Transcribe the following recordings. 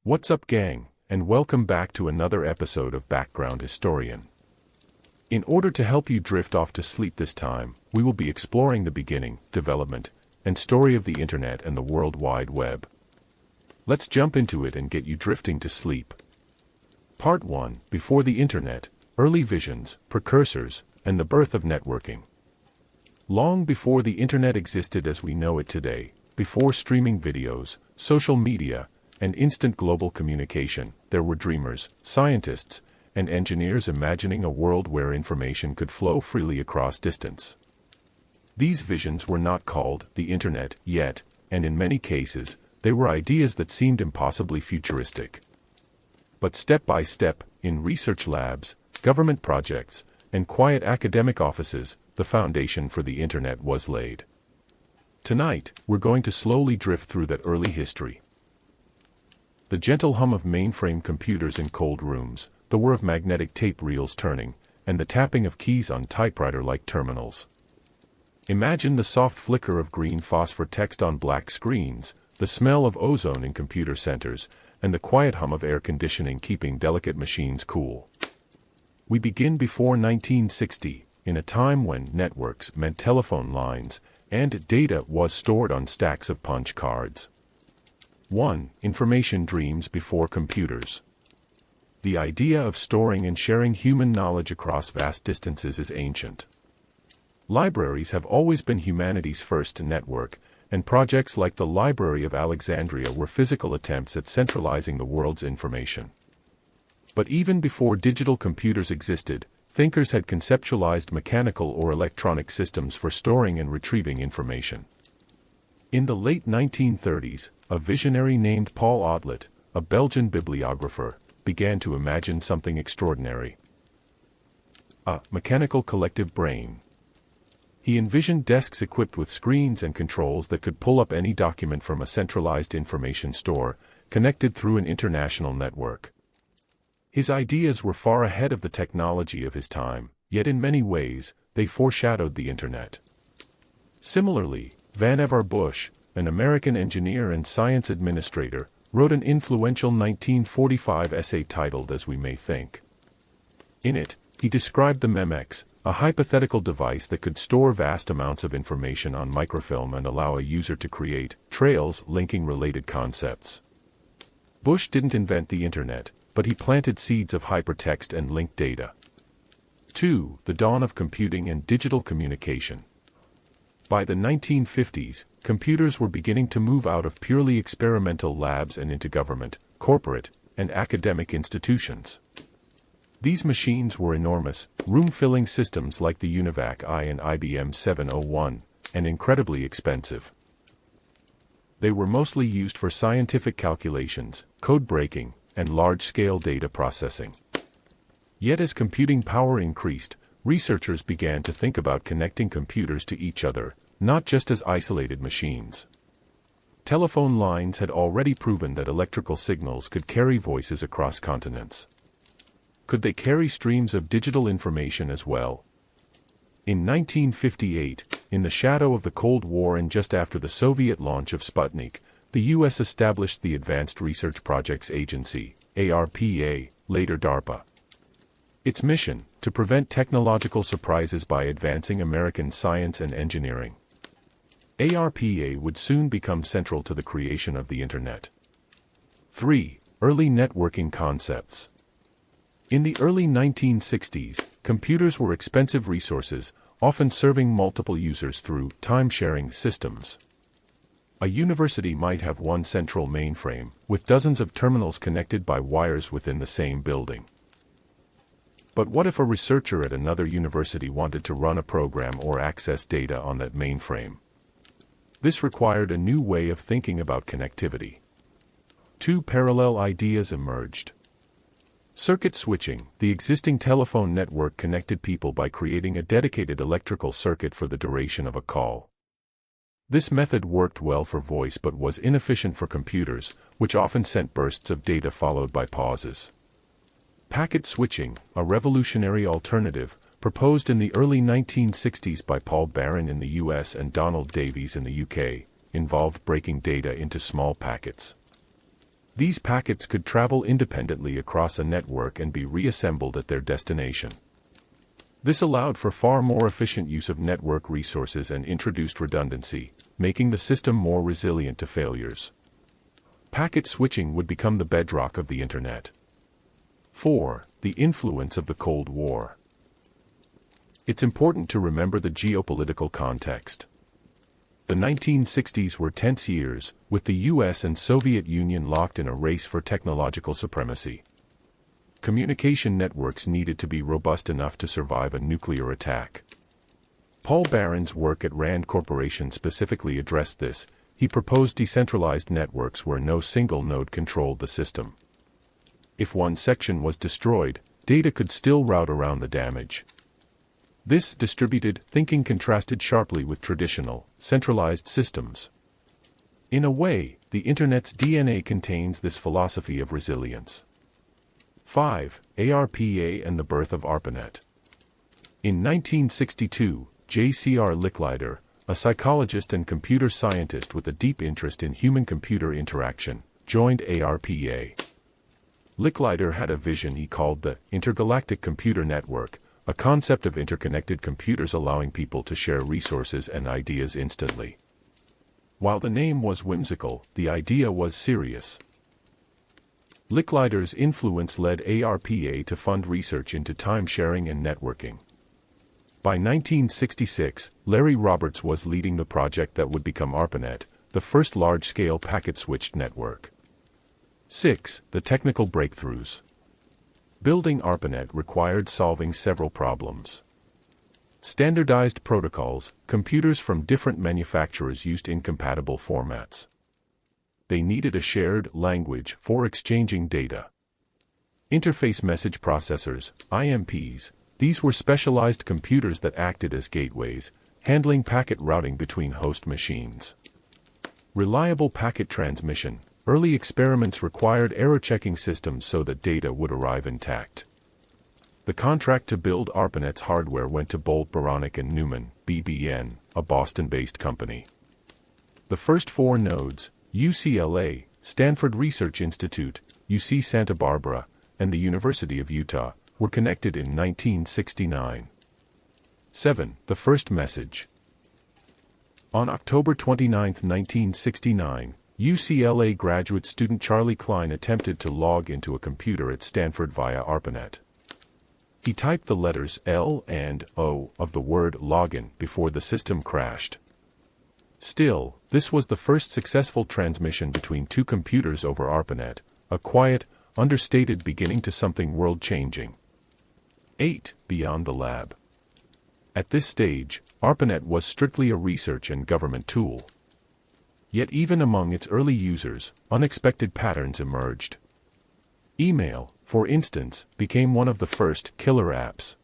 What's up, gang, and welcome back to another episode of Background Historian. In order to help you drift off to sleep this time, we will be exploring the beginning, development, and story of the internet and the World Wide Web. Let's jump into it and get you drifting to sleep. Part 1: Before the Internet, Early Visions, Precursors, and the Birth of Networking. Long before the internet existed as we know it today, before streaming videos, social media, and instant global communication, there were dreamers, scientists, and engineers imagining a world where information could flow freely across distance. These visions were not called the internet yet, and in many cases, they were ideas that seemed impossibly futuristic. But step by step, in research labs, government projects, and quiet academic offices, the foundation for the internet was laid. Tonight, we're going to slowly drift through that early history. The gentle hum of mainframe computers in cold rooms, the whir of magnetic tape reels turning, and the tapping of keys on typewriter-like terminals. Imagine the soft flicker of green phosphor text on black screens, the smell of ozone in computer centers, and the quiet hum of air conditioning keeping delicate machines cool. We begin before 1960, in a time when networks meant telephone lines, and data was stored on stacks of punch cards. 1. Information dreams before computers. The idea of storing and sharing human knowledge across vast distances is ancient. Libraries have always been humanity's first network, and projects like the Library of Alexandria were physical attempts at centralizing the world's information. But even before digital computers existed, thinkers had conceptualized mechanical or electronic systems for storing and retrieving information. In the late 1930s, a visionary named Paul Otlet, a Belgian bibliographer, began to imagine something extraordinary. A mechanical collective brain. He envisioned desks equipped with screens and controls that could pull up any document from a centralized information store, connected through an international network. His ideas were far ahead of the technology of his time, yet in many ways, they foreshadowed the internet. Similarly, Vannevar Bush, an American engineer and science administrator, wrote an influential 1945 essay titled As We May Think. In it, he described the Memex, a hypothetical device that could store vast amounts of information on microfilm and allow a user to create trails linking related concepts. Bush didn't invent the internet, but he planted seeds of hypertext and linked data. 2. The dawn of computing and digital communication. By the 1950s, computers were beginning to move out of purely experimental labs and into government, corporate, and academic institutions. These machines were enormous, room-filling systems like the UNIVAC I and IBM 701, and incredibly expensive. They were mostly used for scientific calculations, code breaking, and large-scale data processing. Yet as computing power increased, researchers began to think about connecting computers to each other, not just as isolated machines. Telephone lines had already proven that electrical signals could carry voices across continents. Could they carry streams of digital information as well? In 1958, in the shadow of the Cold War and just after the Soviet launch of Sputnik, the U.S. established the Advanced Research Projects Agency, ARPA, later DARPA. Its mission, to prevent technological surprises by advancing American science and engineering. ARPA would soon become central to the creation of the Internet. 3. Early networking concepts. In the early 1960s, computers were expensive resources, often serving multiple users through time-sharing systems. A university might have one central mainframe, with dozens of terminals connected by wires within the same building. But what if a researcher at another university wanted to run a program or access data on that mainframe? This required a new way of thinking about connectivity. 2 parallel ideas emerged. Circuit switching. The existing telephone network connected people by creating a dedicated electrical circuit for the duration of a call. This method worked well for voice but was inefficient for computers, which often sent bursts of data followed by pauses. Packet switching, a revolutionary alternative, proposed in the early 1960s by Paul Barron in the US and Donald Davies in the UK, involved breaking data into small packets. These packets could travel independently across a network and be reassembled at their destination. This allowed for far more efficient use of network resources and introduced redundancy, making the system more resilient to failures. Packet switching would become the bedrock of the Internet. 4. The influence of the Cold War. It's important to remember the geopolitical context. The 1960s were tense years, with the US and Soviet Union locked in a race for technological supremacy. Communication networks needed to be robust enough to survive a nuclear attack. Paul Barron's work at Rand Corporation specifically addressed this. He proposed decentralized networks where no single node controlled the system. If one section was destroyed, data could still route around the damage. This distributed thinking contrasted sharply with traditional, centralized systems. In a way, the Internet's DNA contains this philosophy of resilience. 5. ARPA and the birth of ARPANET. In 1962, J.C.R. Licklider, a psychologist and computer scientist with a deep interest in human-computer interaction, joined ARPA. Licklider had a vision he called the Intergalactic Computer Network, a concept of interconnected computers allowing people to share resources and ideas instantly. While the name was whimsical, the idea was serious. Licklider's influence led ARPA to fund research into time-sharing and networking. By 1966, Larry Roberts was leading the project that would become ARPANET, the first large-scale packet-switched network. 6. The technical breakthroughs. Building ARPANET required solving several problems. Standardized protocols, computers from different manufacturers used incompatible formats. They needed a shared language for exchanging data. Interface message processors, IMPs, these were specialized computers that acted as gateways, handling packet routing between host machines. Reliable packet transmission. Early experiments required error-checking systems so that data would arrive intact. The contract to build ARPANET's hardware went to Bolt, Beranek and Newman, BBN, a Boston-based company. The first 4 nodes, UCLA, Stanford Research Institute, UC Santa Barbara, and the University of Utah, were connected in 1969. 7. The first message. On October 29, 1969, UCLA graduate student Charlie Klein attempted to log into a computer at Stanford via ARPANET. He typed the letters L and O of the word login before the system crashed. Still, this was the first successful transmission between 2 computers over ARPANET, a quiet, understated beginning to something world-changing. 8. Beyond the lab. At this stage, ARPANET was strictly a research and government tool. Yet even among its early users, unexpected patterns emerged. Email, for instance, became one of the first killer apps.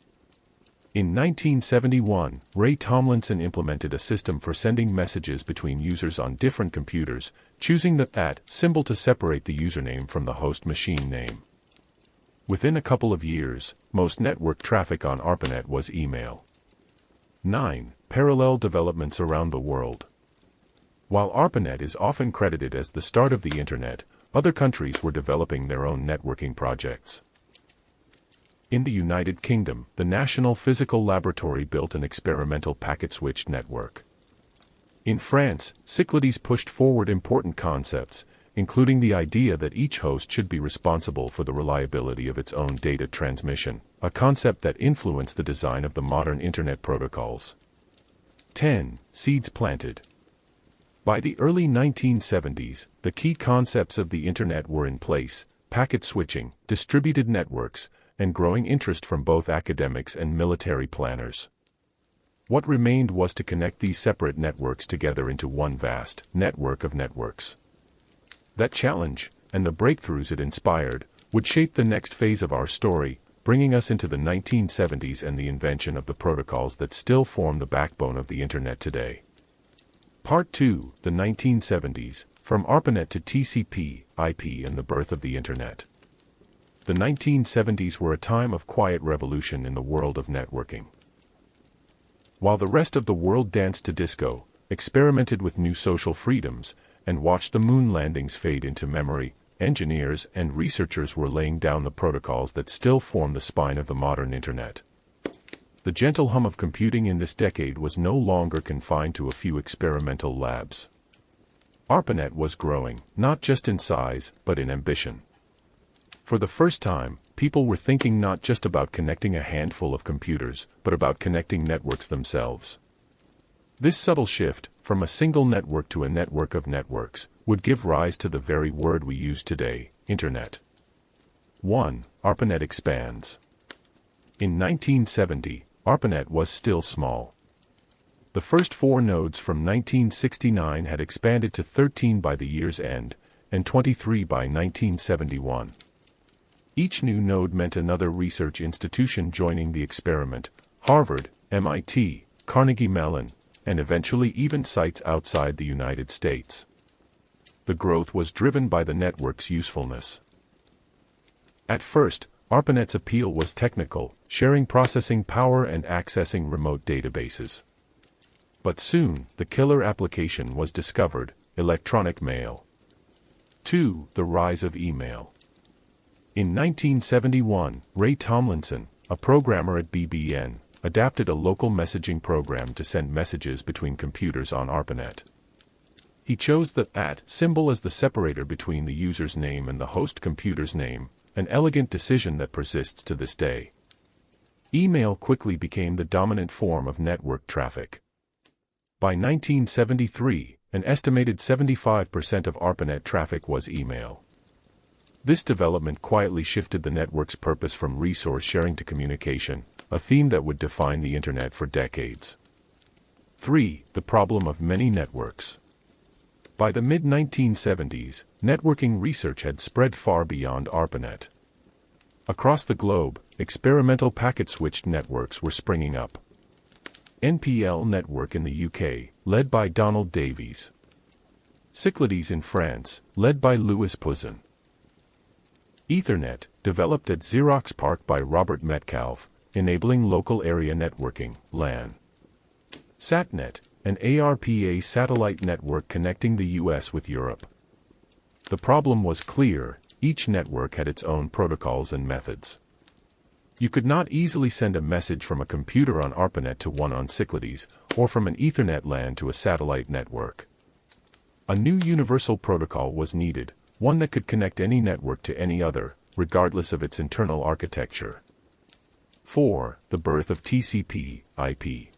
In 1971, Ray Tomlinson implemented a system for sending messages between users on different computers, choosing the @ symbol to separate the username from the host machine name. Within a couple of years, most network traffic on ARPANET was email. 9. Parallel developments around the world. While ARPANET is often credited as the start of the Internet, other countries were developing their own networking projects. In the United Kingdom, the National Physical Laboratory built an experimental packet-switched network. In France, Cyclades pushed forward important concepts, including the idea that each host should be responsible for the reliability of its own data transmission, a concept that influenced the design of the modern Internet protocols. 10. Seeds planted. By the early 1970s, the key concepts of the Internet were in place: packet switching, distributed networks, and growing interest from both academics and military planners. What remained was to connect these separate networks together into one vast network of networks. That challenge, and the breakthroughs it inspired, would shape the next phase of our story, bringing us into the 1970s and the invention of the protocols that still form the backbone of the Internet today. Part 2, the 1970s, from ARPANET to TCP/IP and the birth of the Internet. The 1970s were a time of quiet revolution in the world of networking. While the rest of the world danced to disco, experimented with new social freedoms, and watched the moon landings fade into memory, engineers and researchers were laying down the protocols that still form the spine of the modern Internet. The gentle hum of computing in this decade was no longer confined to a few experimental labs. ARPANET was growing, not just in size, but in ambition. For the first time, people were thinking not just about connecting a handful of computers, but about connecting networks themselves. This subtle shift, from a single network to a network of networks, would give rise to the very word we use today, Internet. 1. ARPANET expands. In 1970, ARPANET was still small. The first 4 nodes from 1969 had expanded to 13 by the year's end, and 23 by 1971. Each new node meant another research institution joining the experiment: Harvard, MIT, Carnegie Mellon, and eventually even sites outside the United States. The growth was driven by the network's usefulness. At first, ARPANET's appeal was technical, sharing processing power and accessing remote databases. But soon, the killer application was discovered: electronic mail. 2. The rise of email. In 1971, Ray Tomlinson, a programmer at BBN, adapted a local messaging program to send messages between computers on ARPANET. He chose the @ symbol as the separator between the user's name and the host computer's name, an elegant decision that persists to this day. Email quickly became the dominant form of network traffic. By 1973, an estimated 75% of ARPANET traffic was email. This development quietly shifted the network's purpose from resource sharing to communication, a theme that would define the Internet for decades. 3. The problem of many networks. By the mid-1970s, networking research had spread far beyond ARPANET. Across the globe, experimental packet-switched networks were springing up. NPL Network in the UK, led by Donald Davies. Cyclades in France, led by Louis Pouzin. Ethernet, developed at Xerox PARC by Robert Metcalfe, enabling local area networking, LAN. SatNet, an ARPA satellite network connecting the US with Europe. The problem was clear: each network had its own protocols and methods. You could not easily send a message from a computer on ARPANET to one on Cyclades, or from an Ethernet LAN to a satellite network. A new universal protocol was needed, one that could connect any network to any other, regardless of its internal architecture. 4. The birth of TCP/IP.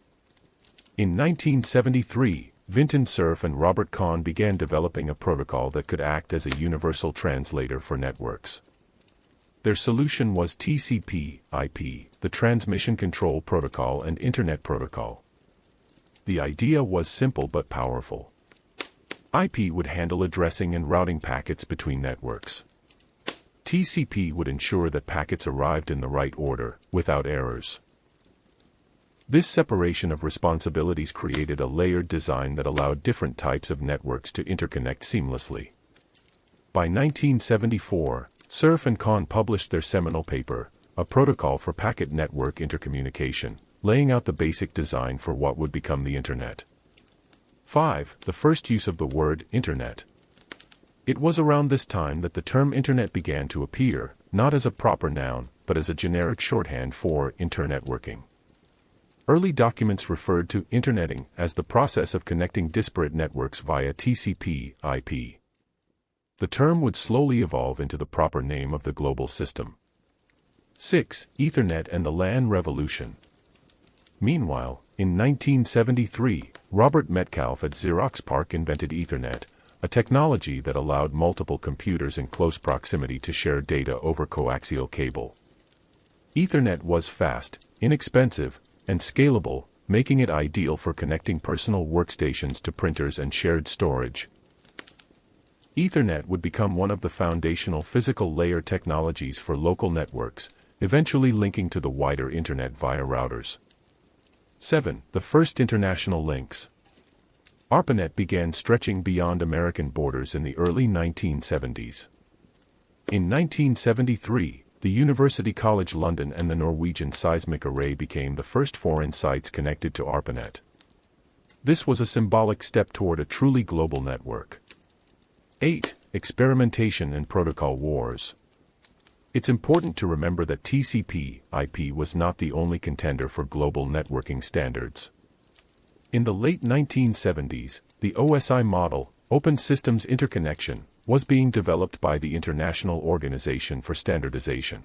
In 1973, Vinton Cerf and Robert Kahn began developing a protocol that could act as a universal translator for networks. Their solution was TCP/IP, the Transmission Control Protocol and Internet Protocol. The idea was simple but powerful. IP would handle addressing and routing packets between networks. TCP would ensure that packets arrived in the right order, without errors. This separation of responsibilities created a layered design that allowed different types of networks to interconnect seamlessly. By 1974, Cerf and Kahn published their seminal paper, A Protocol for Packet Network Intercommunication, laying out the basic design for what would become the Internet. 5. The first use of the word Internet. It was around this time that the term Internet began to appear, not as a proper noun, but as a generic shorthand for internetworking. Early documents referred to interneting as the process of connecting disparate networks via TCP/IP. The term would slowly evolve into the proper name of the global system. 6. Ethernet and the LAN revolution. Meanwhile, in 1973, Robert Metcalfe at Xerox PARC invented Ethernet, a technology that allowed multiple computers in close proximity to share data over coaxial cable. Ethernet was fast, inexpensive, and scalable, making it ideal for connecting personal workstations to printers and shared storage. Ethernet would become one of the foundational physical layer technologies for local networks, eventually linking to the wider Internet via routers. 7. The first international links. ARPANET began stretching beyond American borders in the early 1970s. In 1973, the University College London and the Norwegian Seismic Array became the first foreign sites connected to ARPANET. This was a symbolic step toward a truly global network. 8. experimentation and protocol wars. It's important to remember that TCP/IP was not the only contender for global networking standards. In the late 1970s, the OSI model, Open Systems Interconnection, was being developed by the International Organization for Standardization.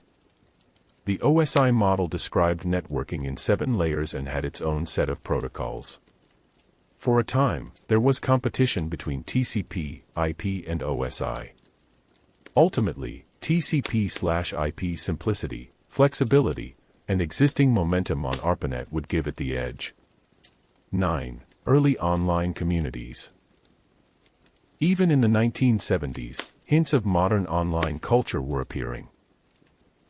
The OSI model described networking in 7 layers and had its own set of protocols. For a time, there was competition between TCP/IP and OSI. Ultimately, TCP/IP simplicity, flexibility, and existing momentum on ARPANET would give it the edge. 9. Early online communities. Even in the 1970s, hints of modern online culture were appearing.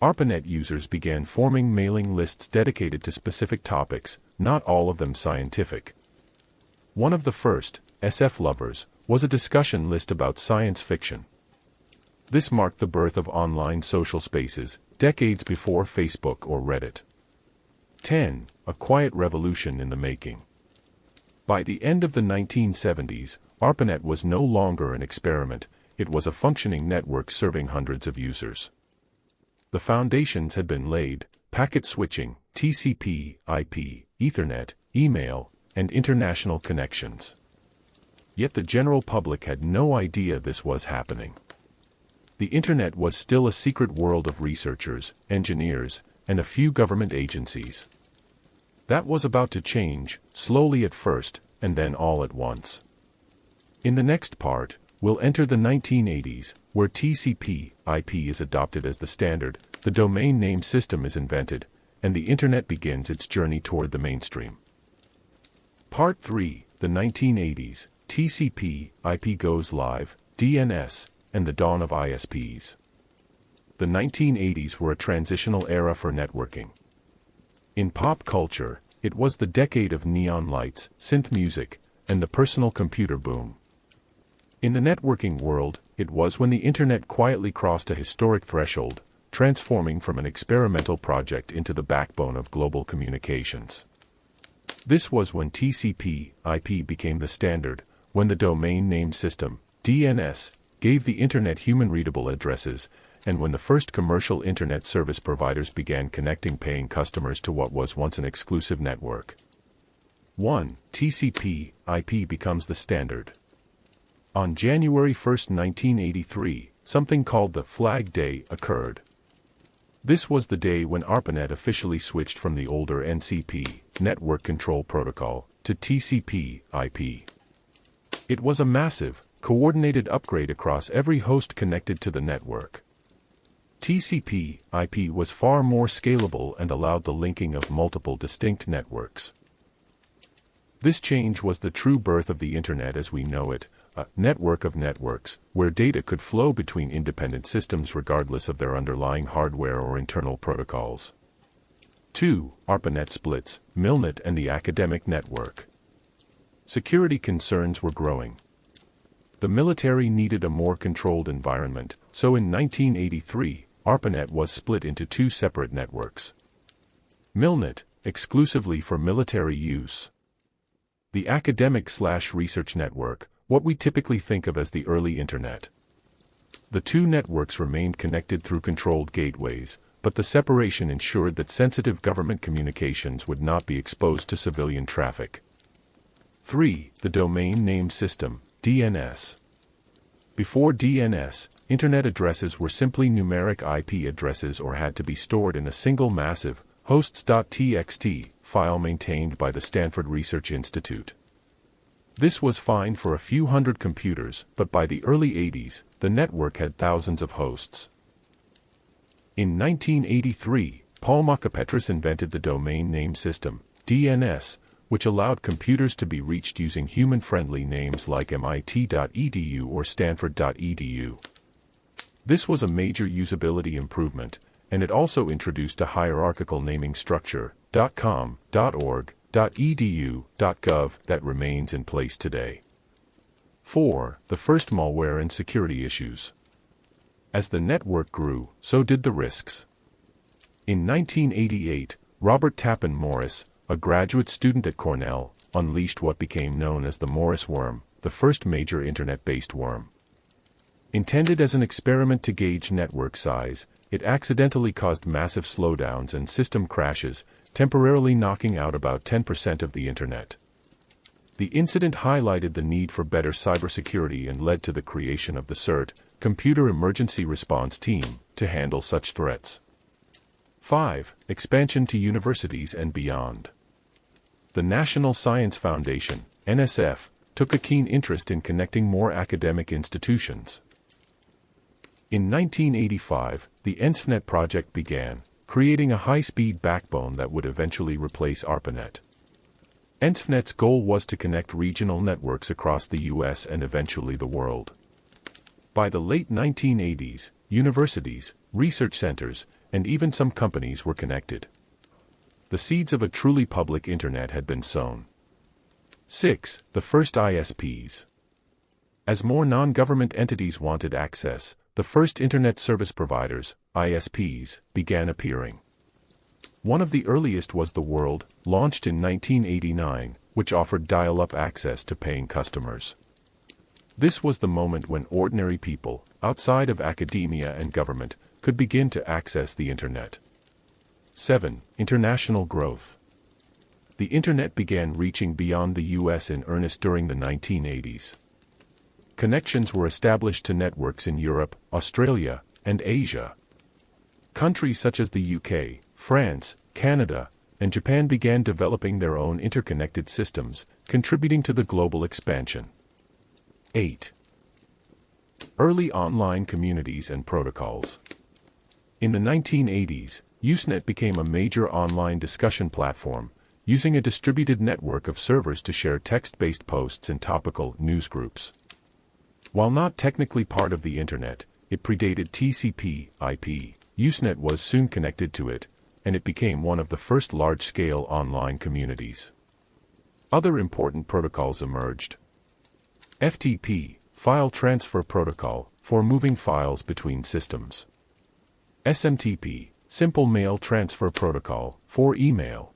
ARPANET users began forming mailing lists dedicated to specific topics, not all of them scientific. One of the first, SF Lovers, was a discussion list about science fiction. This marked the birth of online social spaces, decades before Facebook or Reddit. 10. A quiet revolution in the making. By the end of the 1970s, ARPANET was no longer an experiment, it was a functioning network serving hundreds of users. The foundations had been laid: packet switching, TCP/IP, Ethernet, email, and international connections. Yet the general public had no idea this was happening. The Internet was still a secret world of researchers, engineers, and a few government agencies. That was about to change, slowly at first, and then all at once. In the next part, we'll enter the 1980s, where TCP/IP is adopted as the standard, the domain name system is invented, and the Internet begins its journey toward the mainstream. Part 3, the 1980s, TCP/IP goes live, DNS, and the dawn of ISPs. The 1980s were a transitional era for networking. In pop culture, it was the decade of neon lights, synth music, and the personal computer boom. In the networking world, it was when the Internet quietly crossed a historic threshold, transforming from an experimental project into the backbone of global communications. This was when TCP/IP became the standard, when the domain name system, DNS, gave the Internet human-readable addresses, and when the first commercial Internet service providers began connecting paying customers to what was once an exclusive network. 1. TCP/IP becomes the standard. On January 1, 1983, something called the Flag Day occurred. This was the day when ARPANET officially switched from the older NCP, Network Control Protocol, to TCP/IP. It was a massive, coordinated upgrade across every host connected to the network. TCP/IP was far more scalable and allowed the linking of multiple distinct networks. This change was the true birth of the Internet as we know it, a network of networks, where data could flow between independent systems regardless of their underlying hardware or internal protocols. 2. ARPANET splits, Milnet and the academic network. Security concerns were growing. The military needed a more controlled environment, so in 1983, ARPANET was split into 2 separate networks. Milnet, exclusively for military use. The academic/research network, what we typically think of as the early Internet. The 2 networks remained connected through controlled gateways, but the separation ensured that sensitive government communications would not be exposed to civilian traffic. 3. The domain name system, DNS. Before DNS, Internet addresses were simply numeric IP addresses or had to be stored in a single massive, hosts.txt, file maintained by the Stanford Research Institute. This was fine for a few hundred computers, but by the early 80s, the network had thousands of hosts. In 1983, Paul Macapetris invented the domain name system, DNS, which allowed computers to be reached using human-friendly names like MIT.edu or Stanford.edu. This was a major usability improvement, and it also introduced a hierarchical naming structure, .com, .org, .edu, .gov that remains in place today. 4. The first malware and security issues. As the network grew, so did the risks. In 1988, Robert Tappan Morris, a graduate student at Cornell, unleashed what became known as the Morris worm, the first major Internet-based worm. Intended as an experiment to gauge network size, it accidentally caused massive slowdowns and system crashes, temporarily knocking out about 10% of the Internet. The incident highlighted the need for better cybersecurity and led to the creation of the CERT, Computer Emergency Response Team, to handle such threats. 5. Expansion to universities and beyond. The National Science Foundation, NSF, took a keen interest in connecting more academic institutions. In 1985, the ENSFnet project began, creating a high-speed backbone that would eventually replace ARPANET. ENSFNet's goal was to connect regional networks across the US and eventually the world. By the late 1980s, universities, research centers, and even some companies were connected. The seeds of a truly public internet had been sown. 6. The first ISPs. As more non-government entities wanted access, the first Internet Service Providers, ISPs, began appearing. One of the earliest was The World, launched in 1989, which offered dial-up access to paying customers. This was the moment when ordinary people, outside of academia and government, could begin to access the Internet. 7. International growth. The Internet began reaching beyond the US in earnest during the 1980s. Connections were established to networks in Europe, Australia, and Asia. Countries such as the UK, France, Canada, and Japan began developing their own interconnected systems, contributing to the global expansion. 8. Early online communities and protocols. In the 1980s, Usenet became a major online discussion platform, using a distributed network of servers to share text-based posts in topical news groups. While not technically part of the Internet, it predated TCP/IP. Usenet was soon connected to it, and it became one of the first large-scale online communities. Other important protocols emerged. FTP, File Transfer Protocol, for moving files between systems. SMTP, Simple Mail Transfer Protocol, for email.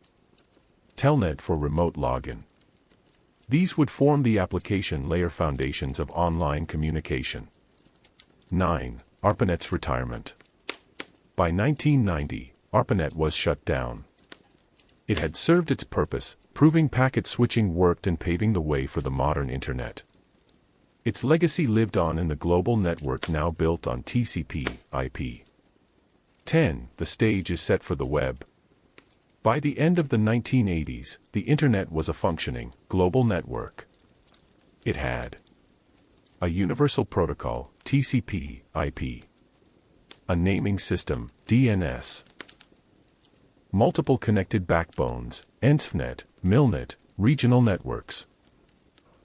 Telnet for remote login. These would form the application layer foundations of online communication. 9. ARPANET's retirement. By 1990, ARPANET was shut down. It had served its purpose, proving packet switching worked and paving the way for the modern Internet. Its legacy lived on in the global network now built on TCP/IP. 10. The stage is set for the web. By the end of the 1980s, the Internet was a functioning, global network. It had a universal protocol, TCP/IP, a naming system, DNS, multiple connected backbones, ENSFnet, MILNET, regional networks,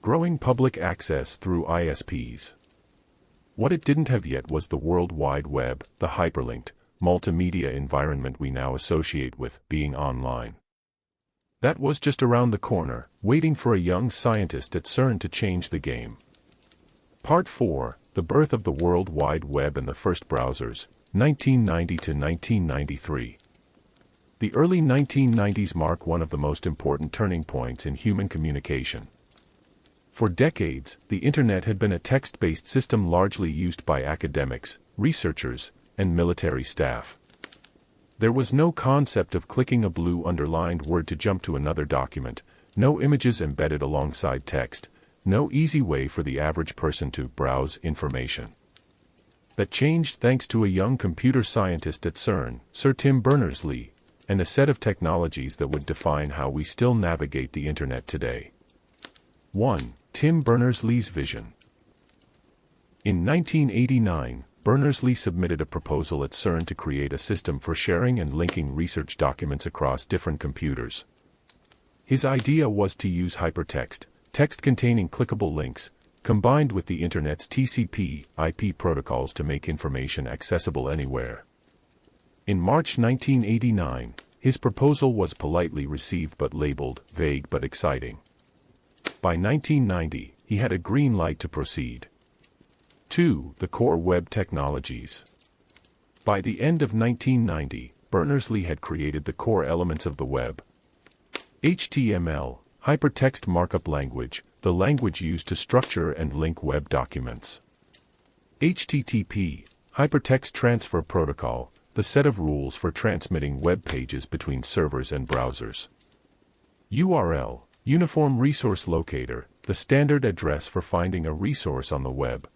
growing public access through ISPs. What it didn't have yet was the World Wide Web, the hyperlinked, multimedia environment we now associate with being online. That was just around the corner, waiting for a young scientist at CERN to change the game. Part 4, The Birth of the World Wide Web and the First Browsers, 1990 to 1993. The early 1990s mark one of the most important turning points in human communication. For decades, the Internet had been a text-based system largely used by academics, researchers, and military staff. There was no concept of clicking a blue underlined word to jump to another document, no images embedded alongside text, no easy way for the average person to browse information. That changed thanks to a young computer scientist at CERN, Sir Tim Berners-Lee, and a set of technologies that would define how we still navigate the Internet today. 1. Tim Berners-Lee's vision. In 1989, Berners-Lee submitted a proposal at CERN to create a system for sharing and linking research documents across different computers. His idea was to use hypertext, text containing clickable links, combined with the Internet's TCP/IP protocols to make information accessible anywhere. In March 1989, his proposal was politely received but labeled vague but exciting. By 1990, he had a green light to proceed. 2. The core web technologies. By the end of 1990, Berners-Lee had created the core elements of the web. HTML, hypertext markup language, the language used to structure and link web documents. HTTP, Hypertext Transfer Protocol, the set of rules for transmitting web pages between servers and browsers. URL, Uniform Resource Locator, the standard address for finding a resource on the web.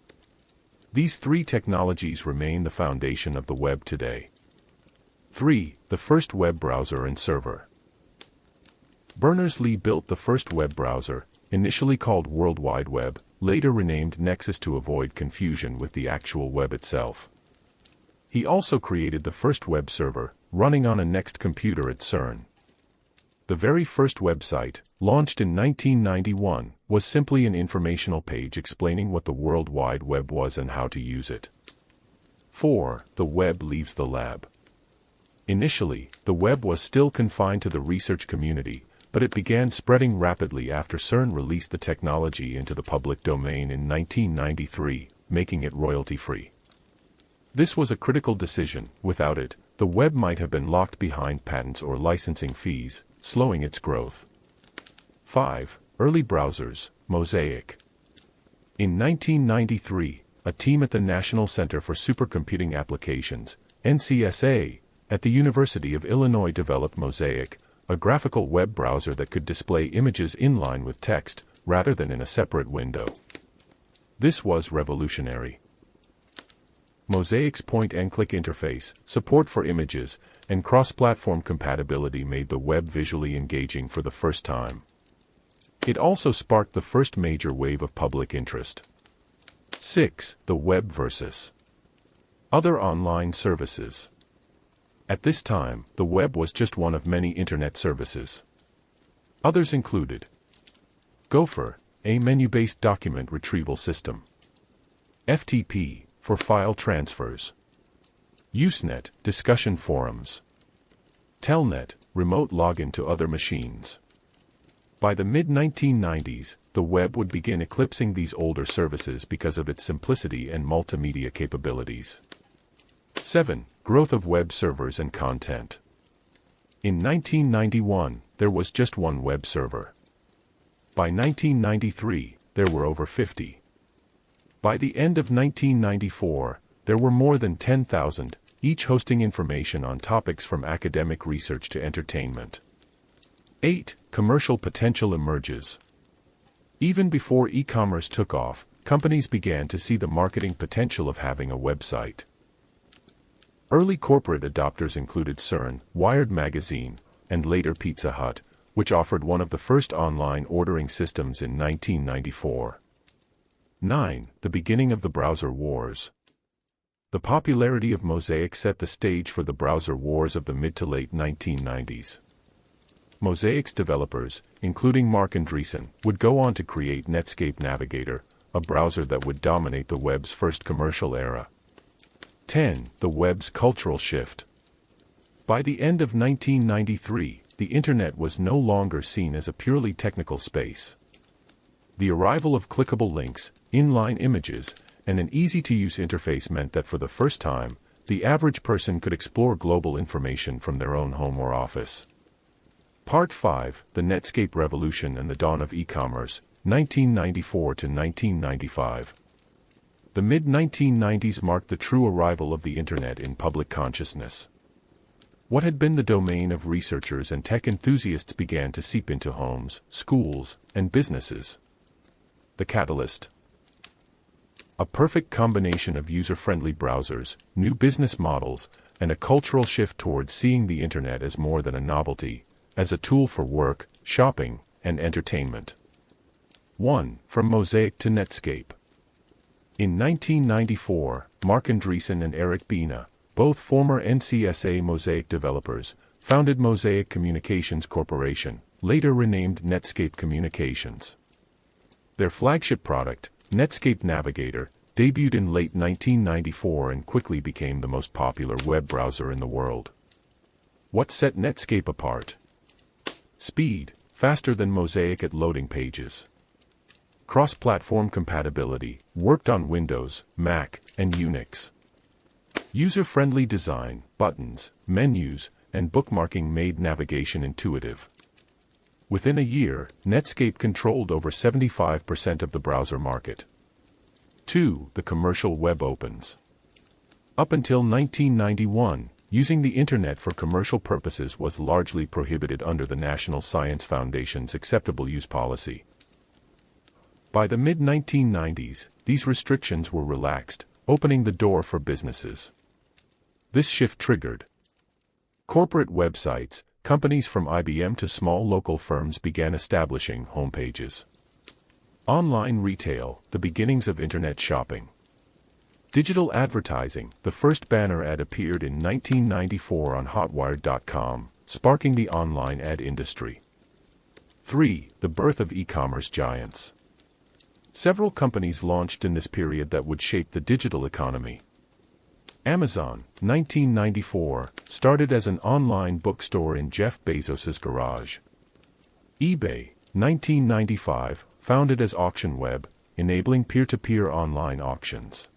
These three technologies remain the foundation of the web today. 3. The first web browser and server. Berners-Lee built the first web browser, initially called World Wide Web, later renamed Nexus to avoid confusion with the actual web itself. He also created the first web server, running on a Next computer at CERN. The very first website, launched in 1991, was simply an informational page explaining what the World Wide Web was and how to use it. 4. The web leaves the lab. Initially, the web was still confined to the research community, but it began spreading rapidly after CERN released the technology into the public domain in 1993, making it royalty-free. This was a critical decision. Without it, the web might have been locked behind patents or licensing fees, slowing its growth. 5. Early browsers, Mosaic. In 1993, a team at the National Center for Supercomputing Applications, NCSA, at the University of Illinois developed Mosaic, a graphical web browser that could display images inline with text, rather than in a separate window. This was revolutionary. Mosaic's point-and-click interface, support for images, and cross-platform compatibility made the web visually engaging for the first time. It also sparked the first major wave of public interest. 6. The web versus other online services. At this time, the web was just one of many internet services. Others included Gopher, a menu-based document retrieval system. FTP, for file transfers. Usenet, discussion forums. Telnet, remote login to other machines. By the mid-1990s, the web would begin eclipsing these older services because of its simplicity and multimedia capabilities. 7. Growth of web servers and content. In 1991, there was just one web server. By 1993, there were over 50. By the end of 1994, there were more than 10,000, each hosting information on topics from academic research to entertainment. 8. Commercial potential emerges. Even before e-commerce took off, companies began to see the marketing potential of having a website. Early corporate adopters included CERN, Wired Magazine, and later Pizza Hut, which offered one of the first online ordering systems in 1994. 9. The beginning of the browser wars. The popularity of Mosaic set the stage for the browser wars of the mid to late 1990s. Mosaic's developers, including Mark Andreessen, would go on to create Netscape Navigator, a browser that would dominate the web's first commercial era. 10. The web's cultural shift. By the end of 1993, the Internet was no longer seen as a purely technical space. The arrival of clickable links, inline images, and an easy-to-use interface meant that for the first time, the average person could explore global information from their own home or office. Part 5. The Netscape Revolution and the Dawn of E-commerce, 1994 to 1995. The mid-1990s marked the true arrival of the Internet in public consciousness. What had been the domain of researchers and tech enthusiasts began to seep into homes, schools, and businesses. The catalyst. A perfect combination of user-friendly browsers, new business models, and a cultural shift towards seeing the Internet as more than a novelty, as a tool for work, shopping, and entertainment. 1. From Mosaic to Netscape. In 1994, Mark Andreessen and Eric Bina, both former NCSA Mosaic developers, founded Mosaic Communications Corporation, later renamed Netscape Communications. Their flagship product, Netscape Navigator, debuted in late 1994 and quickly became the most popular web browser in the world. What set Netscape apart? Speed, faster than Mosaic at loading pages. Cross-platform compatibility, worked on Windows, Mac, and Unix. User-friendly design, buttons, menus, and bookmarking made navigation intuitive. Within a year, Netscape controlled over 75% of the browser market. 2. The commercial web opens. Up until 1991, using the Internet for commercial purposes was largely prohibited under the National Science Foundation's acceptable use policy. By the mid-1990s, these restrictions were relaxed, opening the door for businesses. This shift triggered corporate websites. Companies from IBM to small local firms began establishing homepages. Online retail, the beginnings of Internet shopping. Digital advertising, the first banner ad appeared in 1994 on hotwire.com, sparking the online ad industry. 3. The birth of e-commerce giants. Several companies launched in this period that would shape the digital economy. Amazon, 1994, started as an online bookstore in Jeff Bezos's garage. eBay, 1995, founded as AuctionWeb, enabling peer-to-peer online auctions.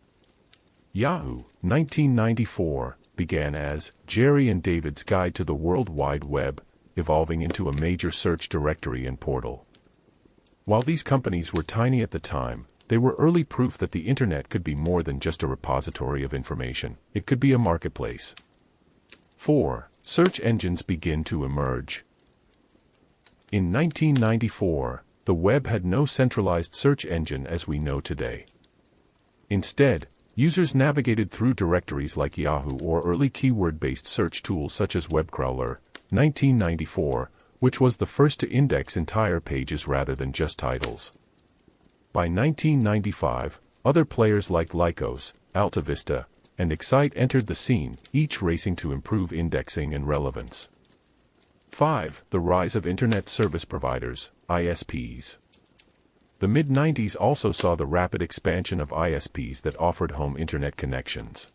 Yahoo, 1994, began as Jerry and David's Guide to the World Wide Web, evolving into a major search directory and portal. While these companies were tiny at the time, they were early proof that the Internet could be more than just a repository of information. It could be a marketplace. 4. Search engines begin to emerge. In 1994, the web had no centralized search engine as we know today. Instead, users navigated through directories like Yahoo or early keyword-based search tools such as WebCrawler, 1994, which was the first to index entire pages rather than just titles. By 1995, other players like Lycos, AltaVista, and Excite entered the scene, each racing to improve indexing and relevance. 5. The rise of Internet service providers, ISPs. The mid-90s also saw the rapid expansion of ISPs that offered home Internet connections.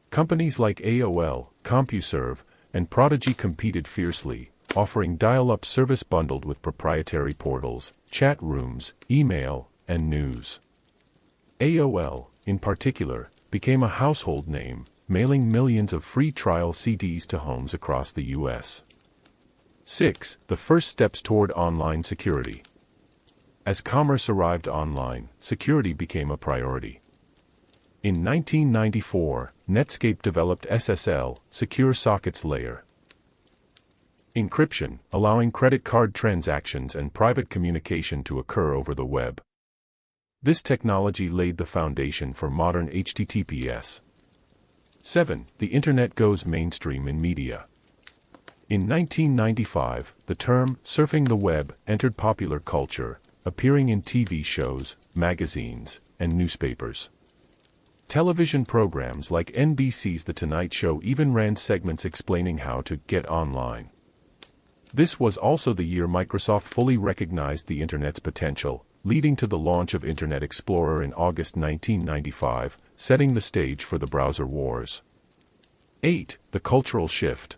Companies like AOL, CompuServe, and Prodigy competed fiercely, offering dial-up service bundled with proprietary portals, chat rooms, email, and news. AOL, in particular, became a household name, mailing millions of free trial CDs to homes across the U.S. 6. The first steps toward online security. As commerce arrived online, security became a priority. In 1994, Netscape developed SSL, Secure Sockets Layer. Encryption, allowing credit card transactions and private communication to occur over the web. This technology laid the foundation for modern HTTPS. 7. The Internet goes mainstream in media. In 1995, the term surfing the web entered popular culture, appearing in TV shows, magazines, and newspapers. Television programs like NBC's The Tonight Show even ran segments explaining how to get online. This was also the year Microsoft fully recognized the Internet's potential, leading to the launch of Internet Explorer in August 1995, setting the stage for the browser wars. 8. The cultural shift.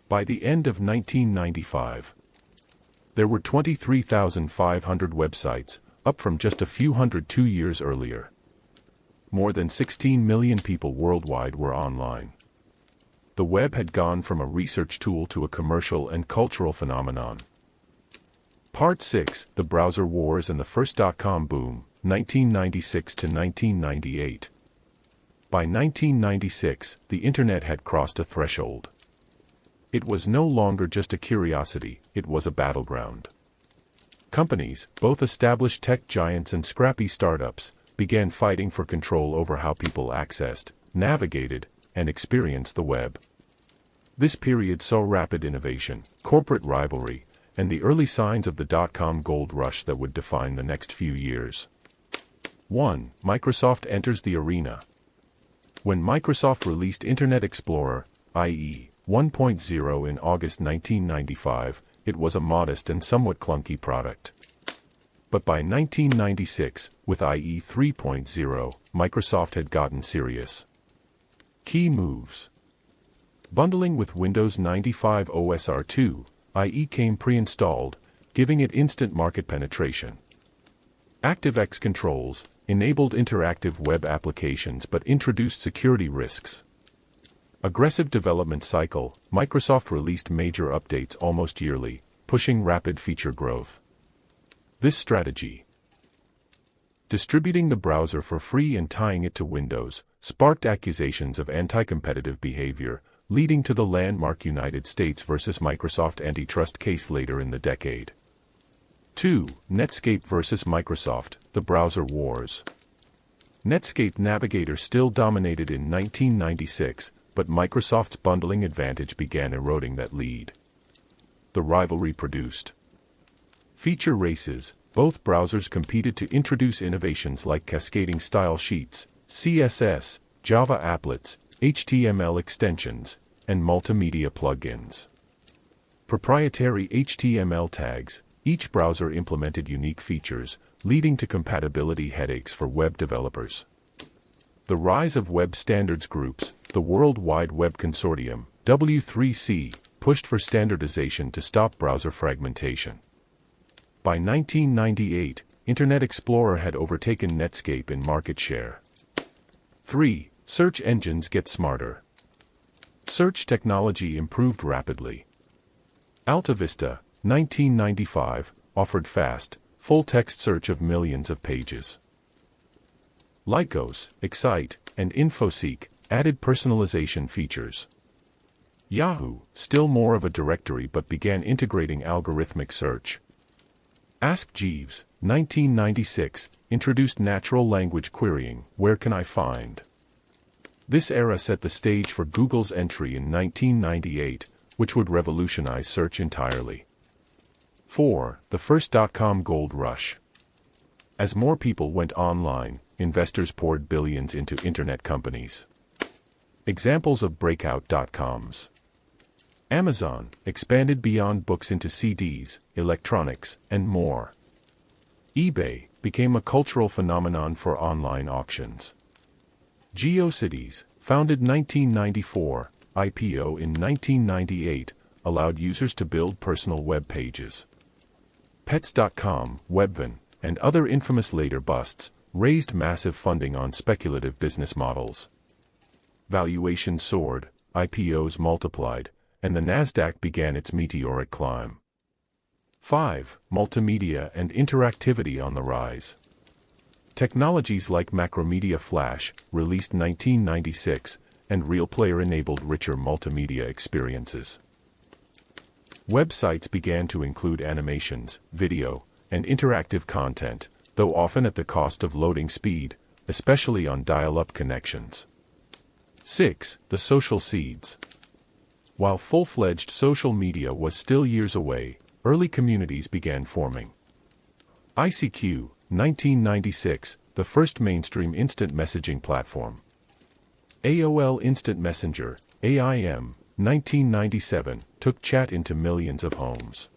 By the end of 1995, there were 23,500 websites, up from just a few hundred 2 years earlier. More than 16 million people worldwide were online. The web had gone from a research tool to a commercial and cultural phenomenon. Part 6. The Browser Wars and the First .com Boom, 1996 to 1998. By 1996, the Internet had crossed a threshold. It was no longer just a curiosity, it was a battleground. Companies, both established tech giants and scrappy startups, began fighting for control over how people accessed, navigated, and experienced the web. This period saw rapid innovation, corporate rivalry, and the early signs of the dot-com gold rush that would define the next few years. 1. Microsoft enters the arena. When Microsoft released Internet Explorer, i.e., 1.0 in August 1995, it was a modest and somewhat clunky product. But by 1996, with IE 3.0, Microsoft had gotten serious. Key moves. Bundling with Windows 95 OSR2, IE came pre-installed, giving it instant market penetration. ActiveX controls enabled interactive web applications but introduced security risks. Aggressive development cycle, Microsoft released major updates almost yearly, pushing rapid feature growth. This strategy Distributing the browser for free and tying it to Windows sparked accusations of anti-competitive behavior, leading to the landmark United States versus Microsoft antitrust case later in the decade. 2. Netscape versus Microsoft, the browser wars. Netscape Navigator still dominated in 1996, but Microsoft's bundling advantage began eroding that lead. The rivalry produced feature races. Both browsers competed to introduce innovations like cascading style sheets, CSS, Java applets, HTML extensions, and multimedia plugins. Proprietary HTML tags. Each browser implemented unique features, leading to compatibility headaches for web developers. The rise of web standards groups. The World Wide Web Consortium, W3C, pushed for standardization to stop browser fragmentation. By 1998, Internet Explorer had overtaken Netscape in market share. 3. Search engines get smarter. Search technology improved rapidly. Alta Vista, 1995, offered fast, full-text search of millions of pages. Lycos, Excite, and InfoSeek added personalization features. Yahoo, still more of a directory but began integrating algorithmic search. Ask Jeeves, 1996, introduced natural language querying, where can I find? This era set the stage for Google's entry in 1998, which would revolutionize search entirely. 4. The first .com gold rush. As more people went online, investors poured billions into internet companies. Examples of breakout .coms. Amazon expanded beyond books into CDs, electronics, and more. eBay became a cultural phenomenon for online auctions. GeoCities, founded 1994, IPO in 1998, allowed users to build personal web pages. Pets.com, Webvan, and other infamous later busts raised massive funding on speculative business models. Valuations soared, IPOs multiplied, and the Nasdaq began its meteoric climb. 5. Multimedia and interactivity on the rise. Technologies like Macromedia Flash, released 1996, and RealPlayer enabled richer multimedia experiences. Websites began to include animations, video, and interactive content, though often at the cost of loading speed, especially on dial-up connections. 6. The social seeds. While full-fledged social media was still years away, early communities began forming. ICQ, 1996, the first mainstream instant messaging platform. AOL Instant Messenger, AIM, 1997, took chat into millions of homes.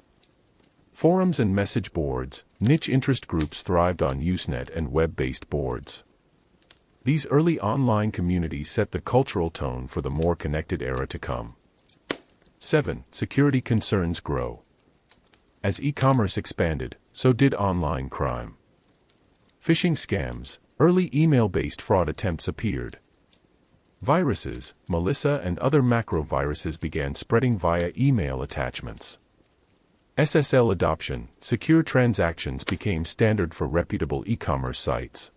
Forums and message boards, niche interest groups thrived on Usenet and web-based boards. These early online communities set the cultural tone for the more connected era to come. 7. Security concerns grow. As e-commerce expanded, so did online crime. Phishing scams, early email-based fraud attempts appeared. Viruses, Melissa and other macro-viruses began spreading via email attachments. SSL adoption, secure transactions became standard for reputable e-commerce sites.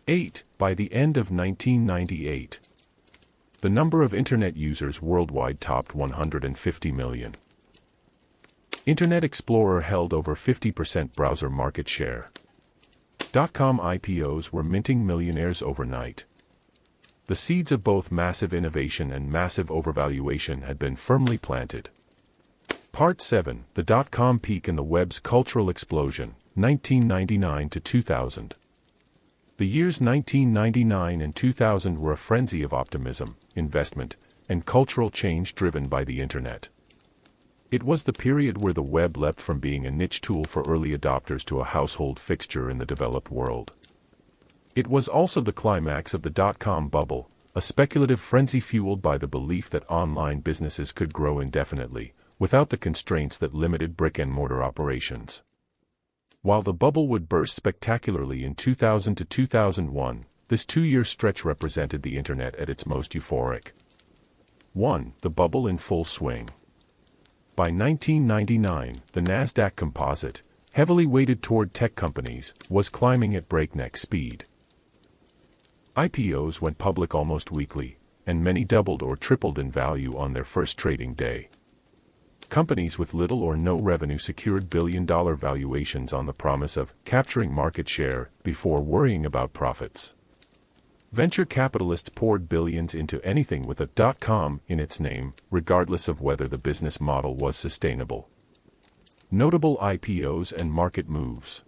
8. By the end of 1998, the number of Internet users worldwide topped 150 million. Internet Explorer held over 50% browser market share. .com IPOs were minting millionaires overnight. The seeds of both massive innovation and massive overvaluation had been firmly planted. Part 7. The .com peak and the web's cultural explosion, 1999 to 2000. The years 1999 and 2000 were a frenzy of optimism, investment, and cultural change driven by the Internet. It was the period where the web leapt from being a niche tool for early adopters to a household fixture in the developed world. It was also the climax of the .com bubble, a speculative frenzy fueled by the belief that online businesses could grow indefinitely, without the constraints that limited brick-and-mortar operations. While the bubble would burst spectacularly in 2000 to 2001, this two-year stretch represented the Internet at its most euphoric. 1. The bubble in full swing. By 1999, the Nasdaq Composite, heavily weighted toward tech companies, was climbing at breakneck speed. IPOs went public almost weekly, and many doubled or tripled in value on their first trading day. Companies with little or no revenue secured billion-dollar valuations on the promise of capturing market share before worrying about profits. Venture capitalists poured billions into anything with a .com in its name, regardless of whether the business model was sustainable. Notable IPOs and market moves.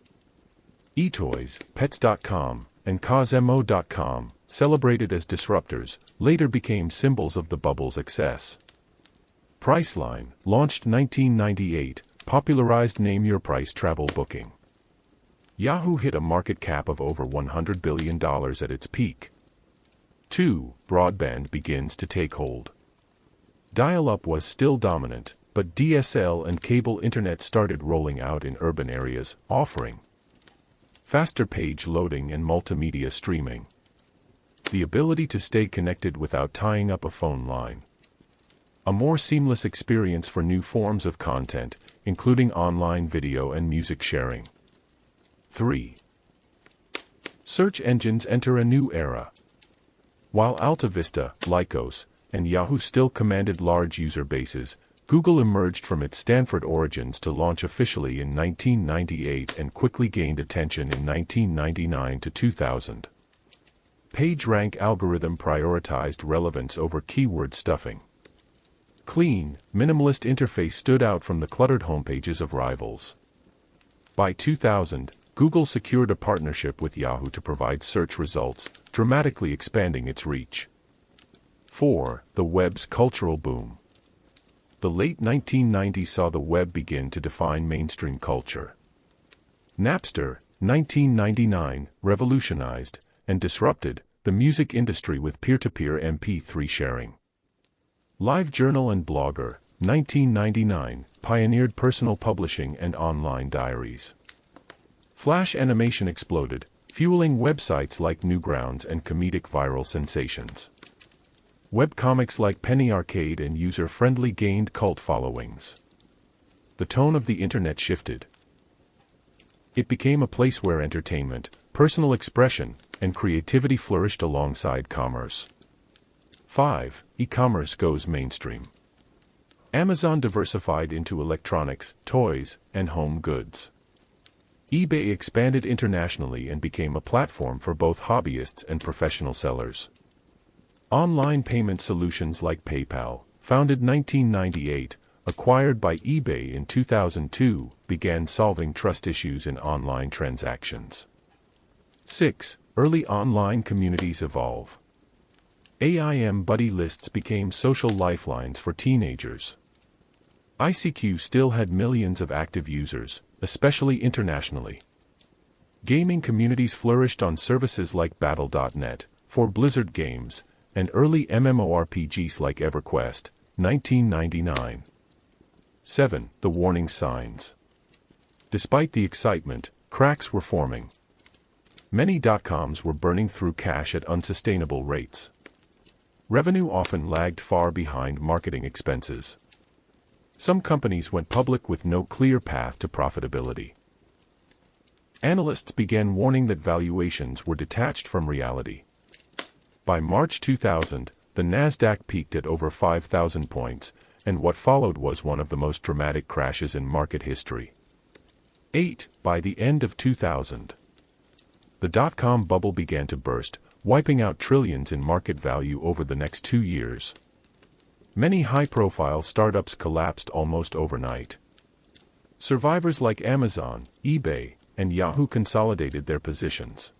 eToys, Pets.com, and Cosmo.com, celebrated as disruptors, later became symbols of the bubble's excess. Priceline, launched 1998, popularized name-your-price travel booking. Yahoo hit a market cap of over $100 billion at its peak. 2. Broadband begins to take hold. Dial-up was still dominant, but DSL and cable internet started rolling out in urban areas, offering faster page loading and multimedia streaming. The ability to stay connected without tying up a phone line. A more seamless experience for new forms of content, including online video and music sharing. 3. Search engines enter a new era. While Alta Vista, Lycos, and Yahoo still commanded large user bases, Google emerged from its Stanford origins to launch officially in 1998 and quickly gained attention in 1999 to 2000. PageRank algorithm prioritized relevance over keyword stuffing. Clean, minimalist interface stood out from the cluttered homepages of rivals. By 2000, Google secured a partnership with Yahoo to provide search results, dramatically expanding its reach. 4. The web's cultural boom. The late 1990s saw the web begin to define mainstream culture. Napster, 1999, revolutionized and disrupted the music industry with peer-to-peer MP3 sharing. LiveJournal and Blogger, 1999, pioneered personal publishing and online diaries. Flash animation exploded, fueling websites like Newgrounds and comedic viral sensations. Webcomics like Penny Arcade and User-Friendly gained cult followings. The tone of the internet shifted. It became a place where entertainment, personal expression, and creativity flourished alongside commerce. 5. E-commerce goes mainstream. Amazon diversified into electronics, toys, and home goods. eBay expanded internationally and became a platform for both hobbyists and professional sellers. Online payment solutions like PayPal, founded 1998, acquired by eBay in 2002, began solving trust issues in online transactions. 6. Early online communities evolve. AIM buddy lists became social lifelines for teenagers. ICQ still had millions of active users, especially internationally. Gaming communities flourished on services like Battle.net, for Blizzard games, and early MMORPGs like EverQuest, 1999. 7. The warning signs. Despite the excitement, cracks were forming. Many .coms were burning through cash at unsustainable rates. Revenue often lagged far behind marketing expenses. Some companies went public with no clear path to profitability. Analysts began warning that valuations were detached from reality. By March 2000, the Nasdaq peaked at over 5,000 points, and what followed was one of the most dramatic crashes in market history. 8. By the end of 2000, the dot-com bubble began to burst, wiping out trillions in market value over the next 2 years. Many high-profile startups collapsed almost overnight. Survivors like Amazon, eBay, and Yahoo consolidated their positions.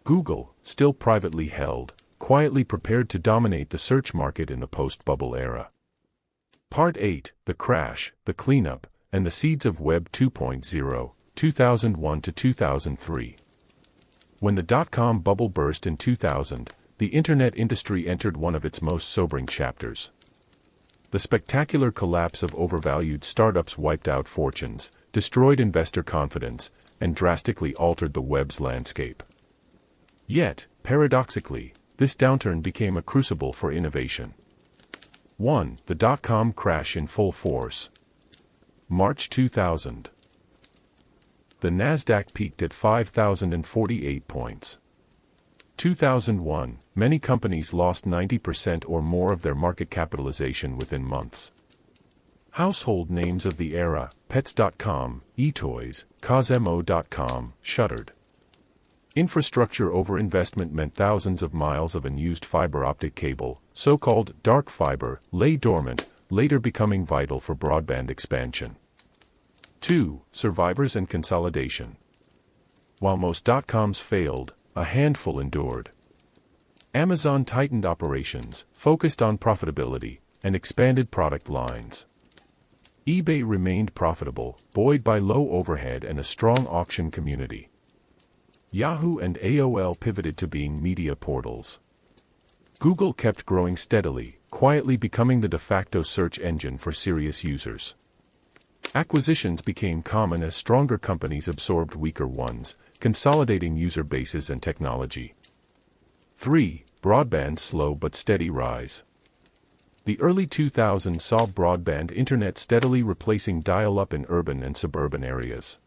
Google, still privately held, quietly prepared to dominate the search market in the post-bubble era. Part 8, The Crash, the Cleanup, and the Seeds of Web 2.0, 2001 to 2003. When the dot-com bubble burst in 2000, the internet industry entered one of its most sobering chapters. The spectacular collapse of overvalued startups wiped out fortunes, destroyed investor confidence, and drastically altered the web's landscape. Yet, paradoxically, this downturn became a crucible for innovation. 1. The dot-com crash in full force. March 2000. the Nasdaq peaked at 5,048 points. 2001, many companies lost 90% or more of their market capitalization within months. Household names of the era, Pets.com, eToys, Cosmo.com, shuttered. Infrastructure overinvestment meant thousands of miles of unused fiber optic cable, so-called dark fiber, lay dormant, later becoming vital for broadband expansion. 2. Survivors and consolidation. While most dot-coms failed, a handful endured. Amazon tightened operations, focused on profitability, and expanded product lines. eBay remained profitable, buoyed by low overhead and a strong auction community. Yahoo and AOL pivoted to being media portals. Google kept growing steadily, quietly becoming the de facto search engine for serious users. Acquisitions became common as stronger companies absorbed weaker ones, consolidating user bases and technology. 3. Broadband's slow but steady rise. The early 2000s saw broadband internet steadily replacing dial-up in urban and suburban areas.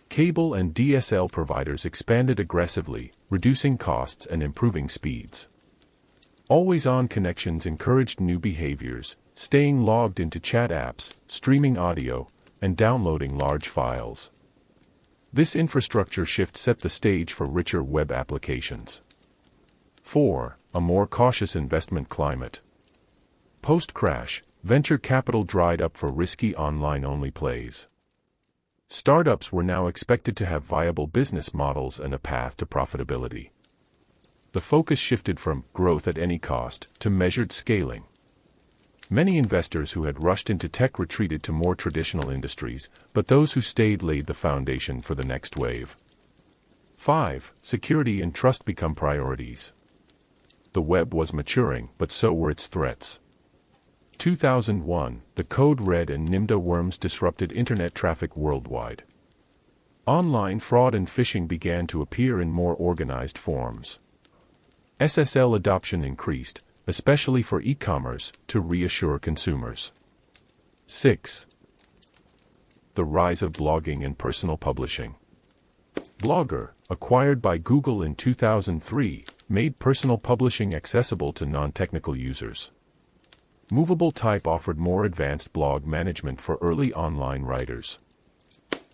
Cable and DSL providers expanded aggressively, reducing costs and improving speeds. Always-on connections encouraged new behaviors, staying logged into chat apps, streaming audio, and downloading large files. This infrastructure shift set the stage for richer web applications. 4. A more cautious investment climate. Post-crash, venture capital dried up for risky online-only plays. Startups were now expected to have viable business models and a path to profitability. The focus shifted from growth at any cost to measured scaling. Many investors who had rushed into tech retreated to more traditional industries, but those who stayed laid the foundation for the next wave. 5. Security and trust become priorities. The web was maturing, but so were its threats. 2001, the Code Red and Nimda worms disrupted internet traffic worldwide. Online fraud and phishing began to appear in more organized forms. SSL adoption increased, especially for e-commerce, to reassure consumers. 6. The rise of blogging and personal publishing. Blogger, acquired by Google in 2003, made personal publishing accessible to non-technical users. Movable Type offered more advanced blog management for early online writers.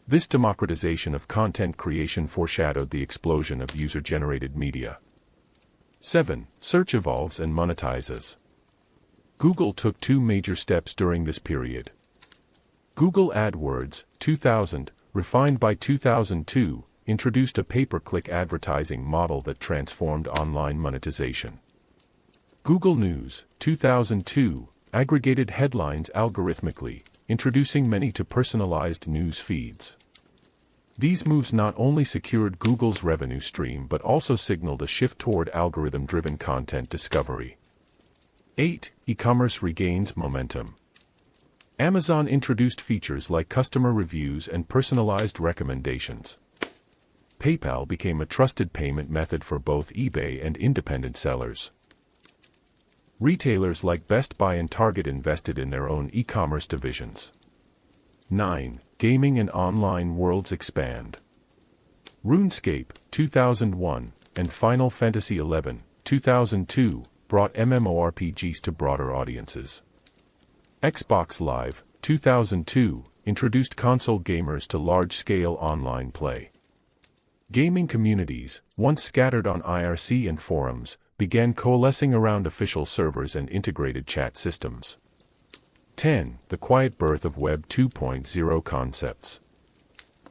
This democratization of content creation foreshadowed the explosion of user-generated media. 7. Search evolves and monetizes. Google took two major steps during this period. Google AdWords, 2000, refined by 2002, introduced a pay-per-click advertising model that transformed online monetization. Google News, 2002, aggregated headlines algorithmically, introducing many to personalized news feeds. These moves not only secured Google's revenue stream but also signaled a shift toward algorithm-driven content discovery. 8. E-commerce regains momentum. Amazon introduced features like customer reviews and personalized recommendations. PayPal became a trusted payment method for both eBay and independent sellers. Retailers like Best Buy and Target invested in their own e-commerce divisions. 9. Gaming and online worlds expand. RuneScape, 2001, and Final Fantasy XI, 2002, brought MMORPGs to broader audiences. Xbox Live, 2002, introduced console gamers to large-scale online play. Gaming communities, once scattered on IRC and forums, began coalescing around official servers and integrated chat systems. 10. The quiet birth of Web 2.0 concepts.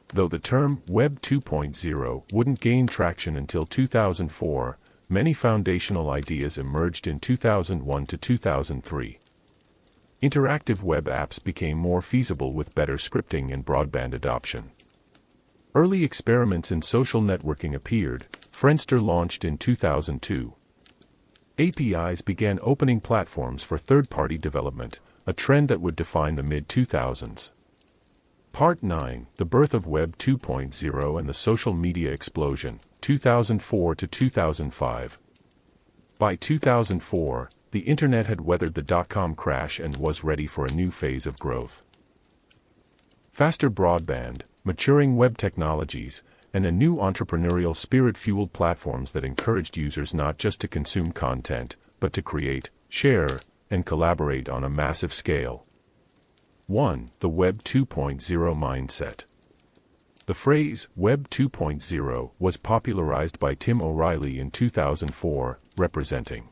Though the term Web 2.0 wouldn't gain traction until 2004, many foundational ideas emerged in 2001 to 2003. Interactive web apps became more feasible with better scripting and broadband adoption. Early experiments in social networking appeared. Friendster launched in 2002. APIs began opening platforms for third-party development, a trend that would define the mid-2000s. Part 9, The Birth of Web 2.0 and the Social Media Explosion, 2004 to 2005. By 2004, the Internet had weathered the dot-com crash and was ready for a new phase of growth. Faster broadband, maturing web technologies, and a new entrepreneurial spirit fueled platforms that encouraged users not just to consume content, but to create, share, and collaborate on a massive scale. 1. The Web 2.0 mindset. The phrase Web 2.0 was popularized by Tim O'Reilly in 2004, representing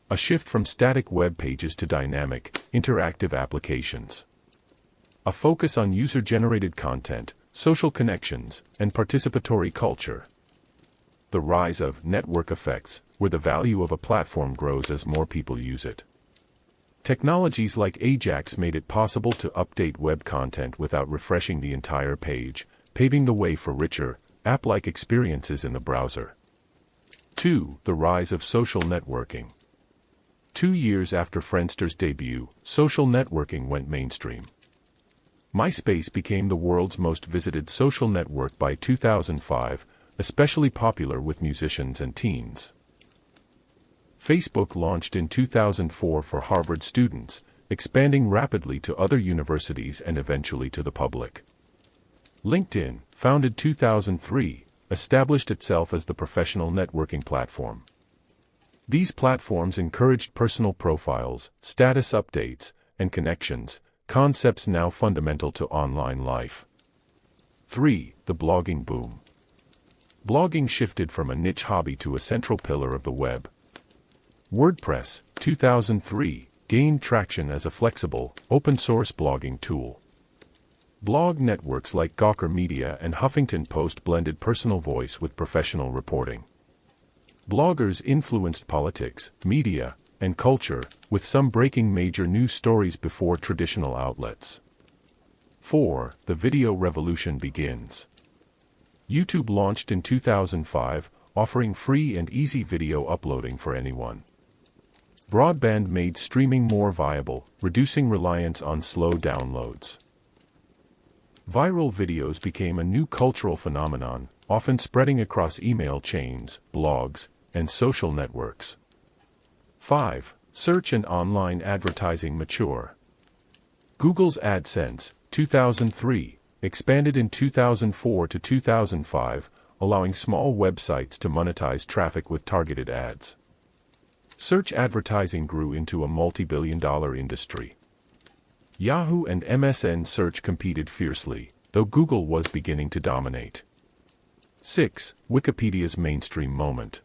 a shift from static web pages to dynamic, interactive applications. A focus on user-generated content, social connections, and participatory culture. The rise of network effects, where the value of a platform grows as more people use it. Technologies like Ajax made it possible to update web content without refreshing the entire page, paving the way for richer, app-like experiences in the browser. 2. The rise of social networking. 2 years after Friendster's debut, social networking went mainstream. MySpace became the world's most visited social network by 2005, especially popular with musicians and teens. Facebook launched in 2004 for Harvard students, expanding rapidly to other universities and eventually to the public. LinkedIn, founded 2003, established itself as the professional networking platform. These platforms encouraged personal profiles, status updates, and connections, concepts now fundamental to online life. 3. The blogging boom. Blogging shifted from a niche hobby to a central pillar of the web. WordPress, 2003, gained traction as a flexible, open-source blogging tool. Blog networks like Gawker Media and Huffington Post blended personal voice with professional reporting. Bloggers influenced politics, media, and culture, with some breaking major news stories before traditional outlets. 4. The video revolution begins. YouTube launched in 2005, offering free and easy video uploading for anyone. Broadband made streaming more viable, reducing reliance on slow downloads. Viral videos became a new cultural phenomenon, often spreading across email chains, blogs, and social networks. 5. Search and online advertising mature. Google's AdSense, 2003, expanded in 2004 to 2005, allowing small websites to monetize traffic with targeted ads. Search advertising grew into a multi-billion-dollar industry. Yahoo and MSN Search competed fiercely, though Google was beginning to dominate. 6. Wikipedia's mainstream moment.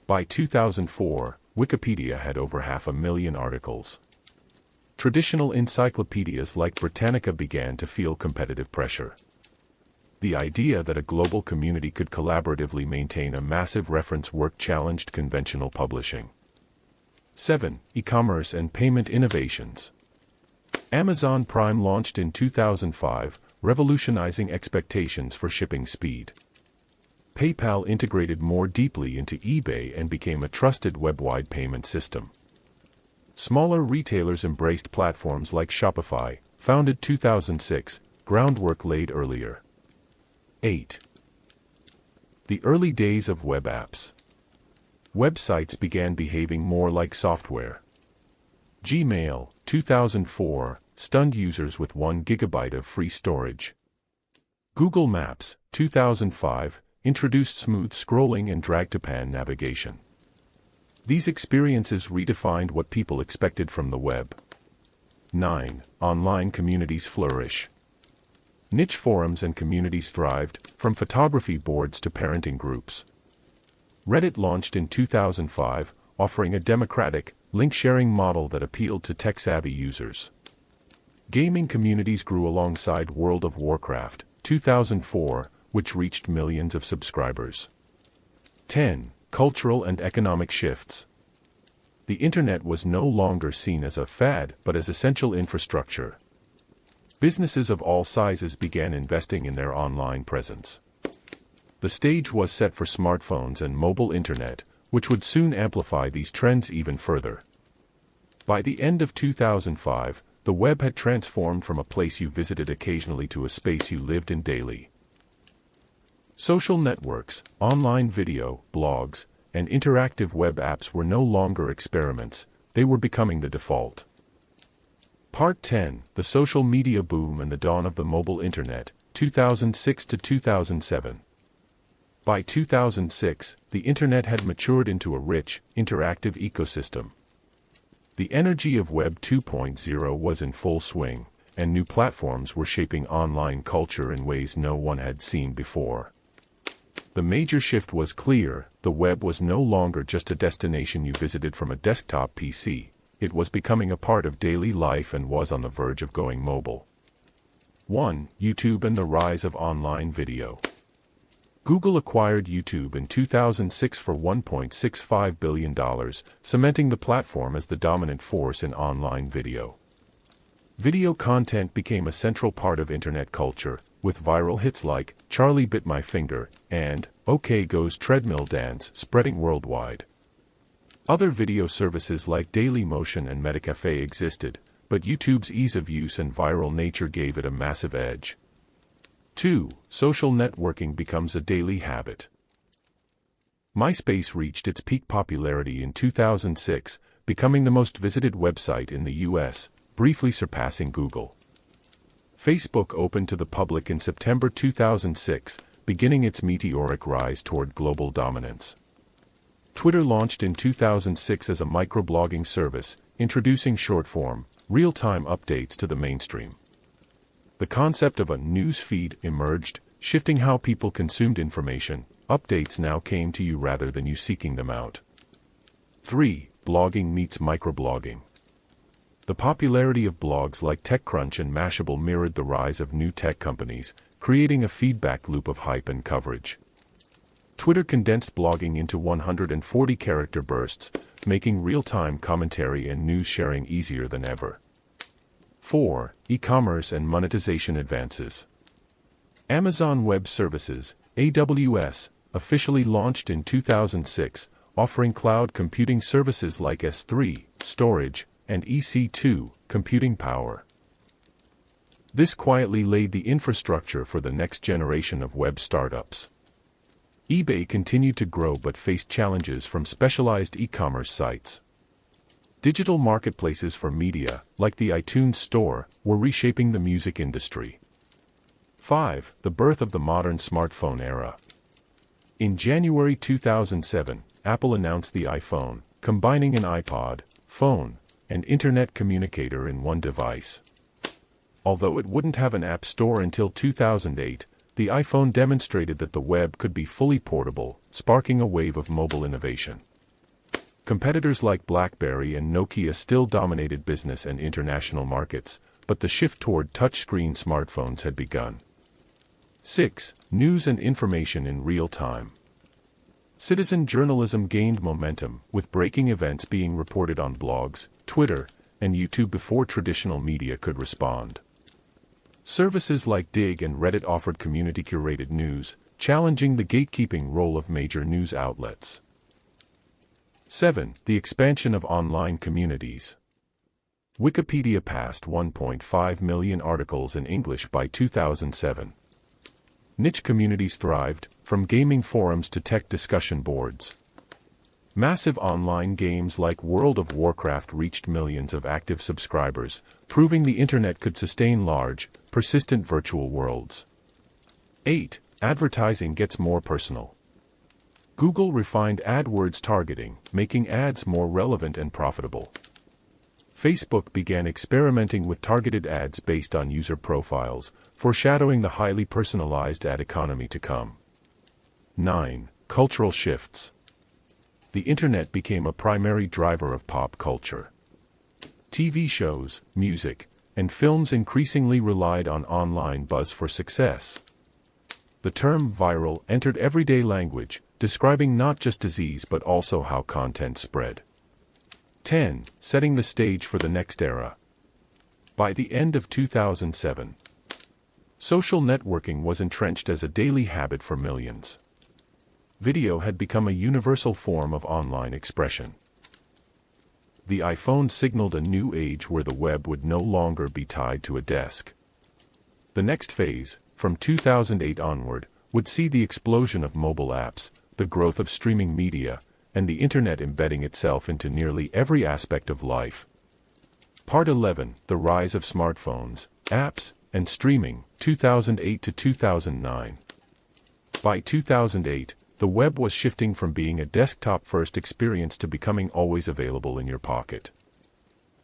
By 2004, Wikipedia had over 500,000 articles. Traditional encyclopedias like Britannica began to feel competitive pressure. The idea that a global community could collaboratively maintain a massive reference work challenged conventional publishing. 7. E-commerce and payment innovations. Amazon Prime launched in 2005, revolutionizing expectations for shipping speed. PayPal integrated more deeply into eBay and became a trusted web-wide payment system. Smaller retailers embraced platforms like Shopify, founded 2006, groundwork laid earlier. 8. The early days of web apps. Websites began behaving more like software. Gmail, 2004, stunned users with 1 GB of free storage. Google Maps, 2005, introduced smooth scrolling and drag-to-pan navigation. These experiences redefined what people expected from the web. 9. Online communities flourish. Niche forums and communities thrived, from photography boards to parenting groups. Reddit launched in 2005, offering a democratic, link-sharing model that appealed to tech-savvy users. Gaming communities grew alongside World of Warcraft, 2004, which reached millions of subscribers. 10. Cultural and economic shifts. The internet was no longer seen as a fad but as essential infrastructure. Businesses of all sizes began investing in their online presence. The stage was set for smartphones and mobile internet, which would soon amplify these trends even further. By the end of 2005, the web had transformed from a place you visited occasionally to a space you lived in daily. Social networks, online video, blogs, and interactive web apps were no longer experiments, they were becoming the default. Part 10. The social media boom and the dawn of the mobile internet, 2006 to 2007. By 2006, the Internet had matured into a rich, interactive ecosystem. The energy of Web 2.0 was in full swing, and new platforms were shaping online culture in ways no one had seen before. The major shift was clear: the web was no longer just a destination you visited from a desktop PC, it was becoming a part of daily life and was on the verge of going mobile. 1. YouTube and the rise of online video. Google acquired YouTube in 2006 for $1.65 billion, cementing the platform as the dominant force in online video. Video content became a central part of internet culture, with viral hits like "Charlie Bit My Finger" and "OK Go's Treadmill Dance" spreading worldwide. Other video services like Dailymotion and Metacafe existed, but YouTube's ease of use and viral nature gave it a massive edge. 2. Social networking becomes a daily habit. MySpace reached its peak popularity in 2006, becoming the most visited website in the US, briefly surpassing Google. Facebook opened to the public in September 2006, beginning its meteoric rise toward global dominance. Twitter launched in 2006 as a microblogging service, introducing short-form, real-time updates to the mainstream. The concept of a news feed emerged, shifting how people consumed information. Updates now came to you rather than you seeking them out. 3. Blogging meets microblogging. The popularity of blogs like TechCrunch and Mashable mirrored the rise of new tech companies, creating a feedback loop of hype and coverage. Twitter condensed blogging into 140-character bursts, making real-time commentary and news sharing easier than ever. 4. E-commerce and monetization advances. Amazon Web Services, AWS, officially launched in 2006, offering cloud computing services like S3, storage, and EC2, computing power. This quietly laid the infrastructure for the next generation of web startups. eBay continued to grow but faced challenges from specialized e-commerce sites. Digital marketplaces for media, like the iTunes Store, were reshaping the music industry. 5. The birth of the modern smartphone era. In January 2007, Apple announced the iPhone, combining an iPod, phone, and internet communicator in one device. Although it wouldn't have an app store until 2008, the iPhone demonstrated that the web could be fully portable, sparking a wave of mobile innovation. Competitors like BlackBerry and Nokia still dominated business and international markets, but the shift toward touchscreen smartphones had begun. 6. News and information in real time. Citizen journalism gained momentum, with breaking events being reported on blogs, Twitter, and YouTube before traditional media could respond. Services like Dig and Reddit offered community-curated news, challenging the gatekeeping role of major news outlets. 7. The expansion of online communities. Wikipedia passed 1.5 million articles in English by 2007. Niche communities thrived, from gaming forums to tech discussion boards. Massive online games like World of Warcraft reached millions of active subscribers, proving the internet could sustain large, persistent virtual worlds. 8. Advertising gets more personal. Google refined AdWords targeting, making ads more relevant and profitable. Facebook began experimenting with targeted ads based on user profiles, foreshadowing the highly personalized ad economy to come. 9. Cultural shifts. The internet became a primary driver of pop culture. TV shows, music, and films increasingly relied on online buzz for success. The term viral entered everyday language, describing not just disease but also how content spread. 10. Setting the stage for the next era. By the end of 2007, social networking was entrenched as a daily habit for millions. Video had become a universal form of online expression. The iPhone signaled a new age where the web would no longer be tied to a desk. The next phase, from 2008 onward, would see the explosion of mobile apps, the growth of streaming media, and the internet embedding itself into nearly every aspect of life. Part 11. The rise of smartphones, apps, and streaming, 2008 to 2009. By 2008, the web was shifting from being a desktop-first experience to becoming always available in your pocket.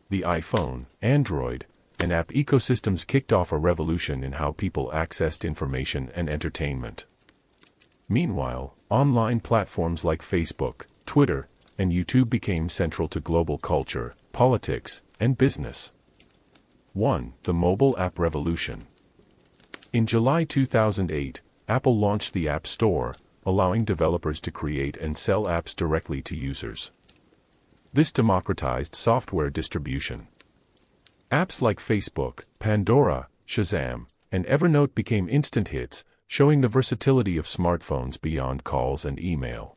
The iPhone, Android, and app ecosystems kicked off a revolution in how people accessed information and entertainment. Meanwhile, online platforms like Facebook, Twitter, and YouTube became central to global culture, politics, and business. 1. The mobile app revolution. In July 2008, Apple launched the App Store, allowing developers to create and sell apps directly to users. This democratized software distribution. Apps like Facebook, Pandora, Shazam, and Evernote became instant hits, showing the versatility of smartphones beyond calls and email.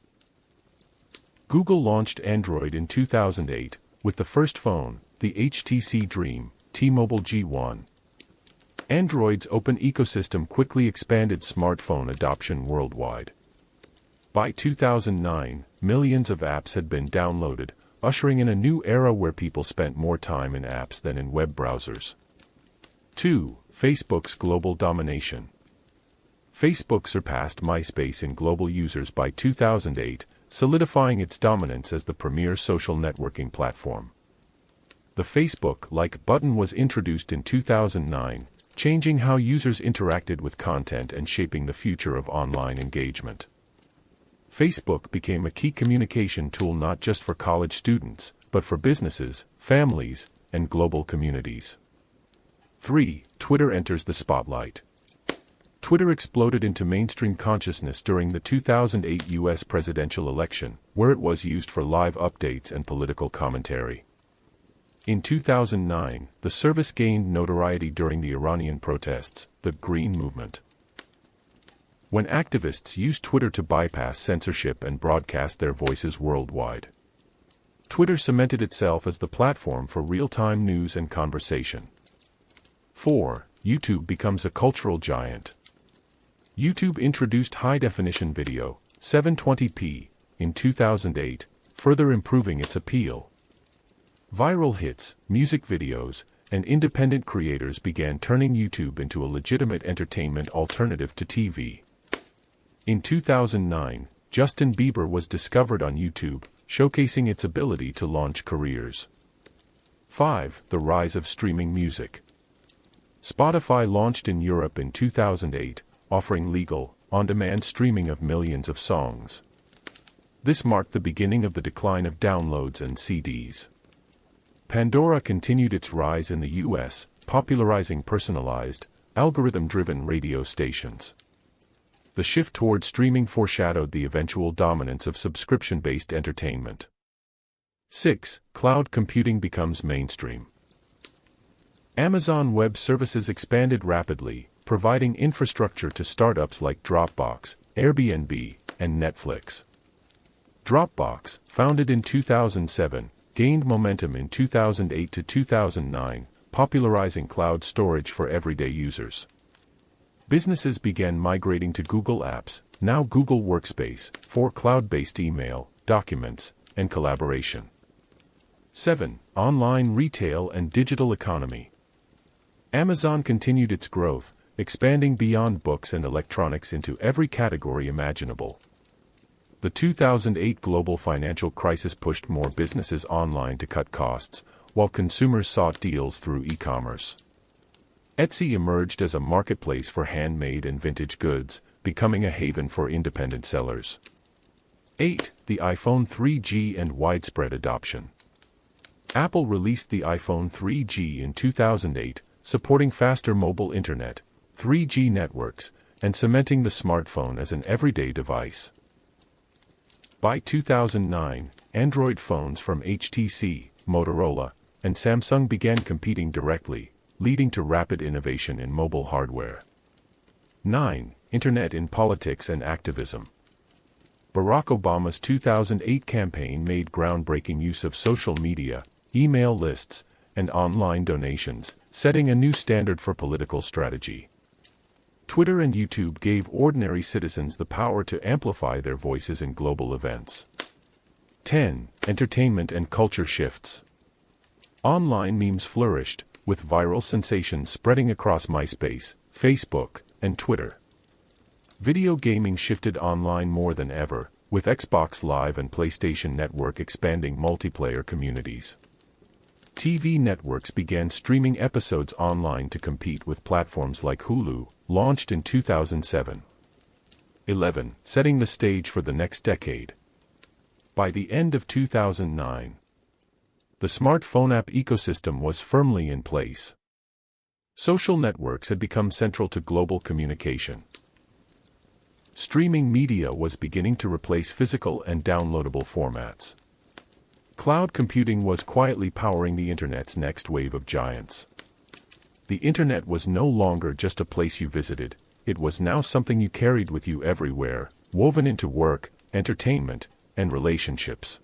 Google launched Android in 2008, with the first phone, the HTC Dream, T-Mobile G1. Android's open ecosystem quickly expanded smartphone adoption worldwide. By 2009, millions of apps had been downloaded, ushering in a new era where people spent more time in apps than in web browsers. 2. Facebook's global domination. Facebook surpassed MySpace in global users by 2008, solidifying its dominance as the premier social networking platform. The Facebook like button was introduced in 2009, changing how users interacted with content and shaping the future of online engagement. Facebook became a key communication tool not just for college students, but for businesses, families, and global communities. 3. Twitter enters the spotlight. Twitter exploded into mainstream consciousness during the 2008 U.S. presidential election, where it was used for live updates and political commentary. In 2009, the service gained notoriety during the Iranian protests, the Green Movement. When activists used Twitter to bypass censorship and broadcast their voices worldwide. Twitter cemented itself as the platform for real-time news and conversation. 4. YouTube becomes a cultural giant. YouTube introduced high-definition video, 720p, in 2008, further improving its appeal. Viral hits, music videos, and independent creators began turning YouTube into a legitimate entertainment alternative to TV. In 2009, Justin Bieber was discovered on YouTube, showcasing its ability to launch careers. 5. The rise of streaming music. Spotify launched in Europe in 2008, offering legal, on-demand streaming of millions of songs. This marked the beginning of the decline of downloads and CDs. Pandora continued its rise in the U.S., popularizing personalized, algorithm-driven radio stations. The shift toward streaming foreshadowed the eventual dominance of subscription-based entertainment. 6. Cloud computing becomes mainstream. Amazon Web Services expanded rapidly, providing infrastructure to startups like Dropbox, Airbnb, and Netflix. Dropbox, founded in 2007, gained momentum in 2008 to 2009, popularizing cloud storage for everyday users. Businesses began migrating to Google Apps, now Google Workspace, for cloud-based email, documents, and collaboration. 7. Online retail and digital economy. Amazon continued its growth, expanding beyond books and electronics into every category imaginable. The 2008 global financial crisis pushed more businesses online to cut costs, while consumers sought deals through e-commerce. Etsy emerged as a marketplace for handmade and vintage goods, becoming a haven for independent sellers. 8. The iPhone 3G and widespread adoption. Apple released the iPhone 3G in 2008, supporting faster mobile internet, 3G networks, and cementing the smartphone as an everyday device. By 2009, Android phones from HTC, Motorola, and Samsung began competing directly, leading to rapid innovation in mobile hardware. 9. Internet in politics and activism. Barack Obama's 2008 campaign made groundbreaking use of social media, email lists, and online donations, setting a new standard for political strategy. Twitter and YouTube gave ordinary citizens the power to amplify their voices in global events. 10. Entertainment and culture shifts. Online memes flourished, with viral sensations spreading across MySpace, Facebook, and Twitter. Video gaming shifted online more than ever, with Xbox Live and PlayStation Network expanding multiplayer communities. TV networks began streaming episodes online to compete with platforms like Hulu, launched in 2007. 11. Setting the stage for the next decade. By the end of 2009, the smartphone app ecosystem was firmly in place. Social networks had become central to global communication. Streaming media was beginning to replace physical and downloadable formats. Cloud computing was quietly powering the internet's next wave of giants. The internet was no longer just a place you visited, it was now something you carried with you everywhere, woven into work, entertainment, and relationships.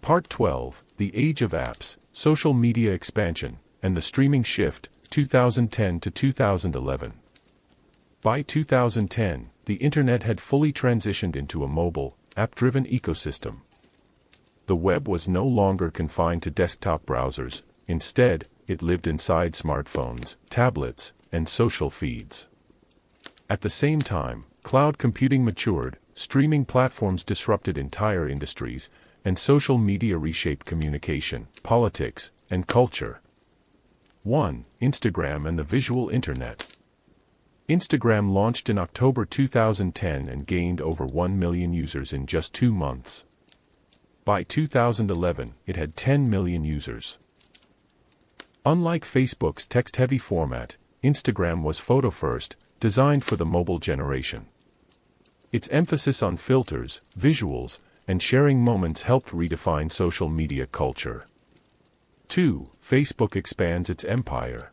Part 12, The Age of Apps, Social Media Expansion, and the Streaming Shift, 2010 to 2011. By 2010, the internet had fully transitioned into a mobile, app-driven ecosystem. The web was no longer confined to desktop browsers, instead, it lived inside smartphones, tablets, and social feeds. At the same time, cloud computing matured, streaming platforms disrupted entire industries, and social media reshaped communication, politics, and culture. 1. Instagram and the visual internet. Instagram launched in October 2010 and gained over 1 million users in just 2 months. By 2011, it had 10 million users. Unlike Facebook's text-heavy format, Instagram was photo-first, designed for the mobile generation. Its emphasis on filters, visuals, and sharing moments helped redefine social media culture. 2. Facebook expands its empire.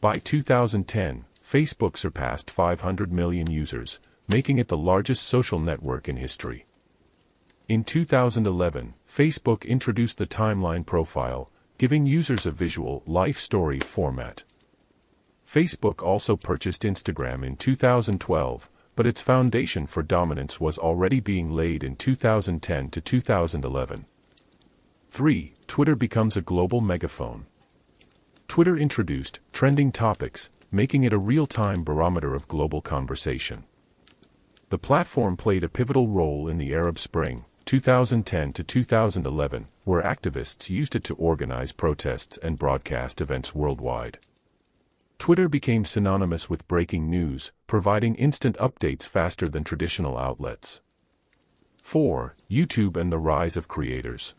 By 2010, Facebook surpassed 500 million users, making it the largest social network in history. In 2011, Facebook introduced the timeline profile, giving users a visual, life story format. Facebook also purchased Instagram in 2012, but its foundation for dominance was already being laid in 2010 to 2011. 3. Twitter becomes a global megaphone. Twitter introduced trending topics, making it a real-time barometer of global conversation. The platform played a pivotal role in the Arab Spring, 2010 to 2011, where activists used it to organize protests and broadcast events worldwide. Twitter became synonymous with breaking news, providing instant updates faster than traditional outlets. 4. YouTube and the rise of creators.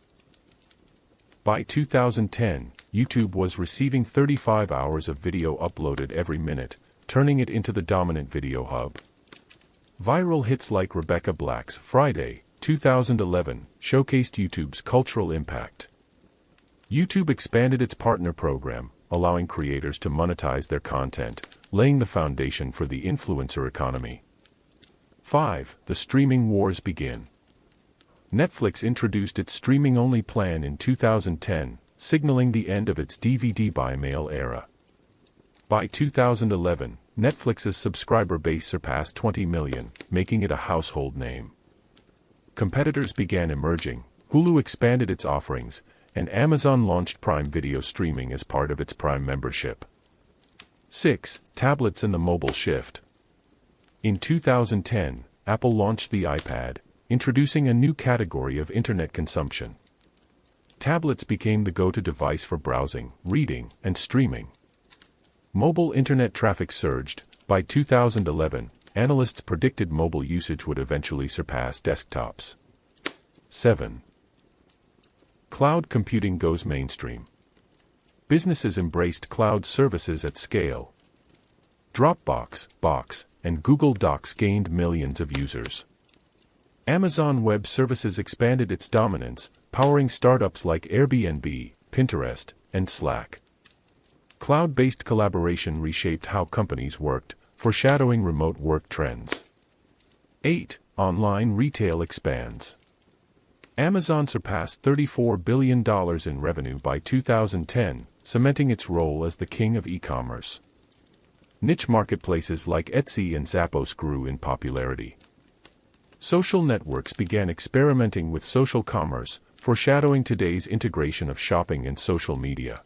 By 2010, YouTube was receiving 35 hours of video uploaded every minute, turning it into the dominant video hub. Viral hits like Rebecca Black's Friday, 2011, showcased YouTube's cultural impact. YouTube expanded its partner program, allowing creators to monetize their content, laying the foundation for the influencer economy. 5. The streaming wars begin. Netflix introduced its streaming-only plan in 2010, signaling the end of its DVD by mail era. By 2011, Netflix's subscriber base surpassed 20 million, making it a household name. Competitors began emerging, Hulu expanded its offerings, and Amazon launched Prime Video streaming as part of its Prime membership. 6. Tablets and the mobile shift. In 2010, Apple launched the iPad, introducing a new category of internet consumption. Tablets became the go-to device for browsing, reading, and streaming. Mobile internet traffic surged. By 2011, analysts predicted mobile usage would eventually surpass desktops. 7. Cloud computing goes mainstream. Businesses embraced cloud services at scale. Dropbox, Box, and Google Docs gained millions of users. Amazon Web Services expanded its dominance, powering startups like Airbnb, Pinterest, and Slack. Cloud-based collaboration reshaped how companies worked, foreshadowing remote work trends. 8. Online retail expands. Amazon surpassed $34 billion in revenue by 2010, cementing its role as the king of e-commerce. Niche marketplaces like Etsy and Zappos grew in popularity. Social networks began experimenting with social commerce, foreshadowing today's integration of shopping and social media.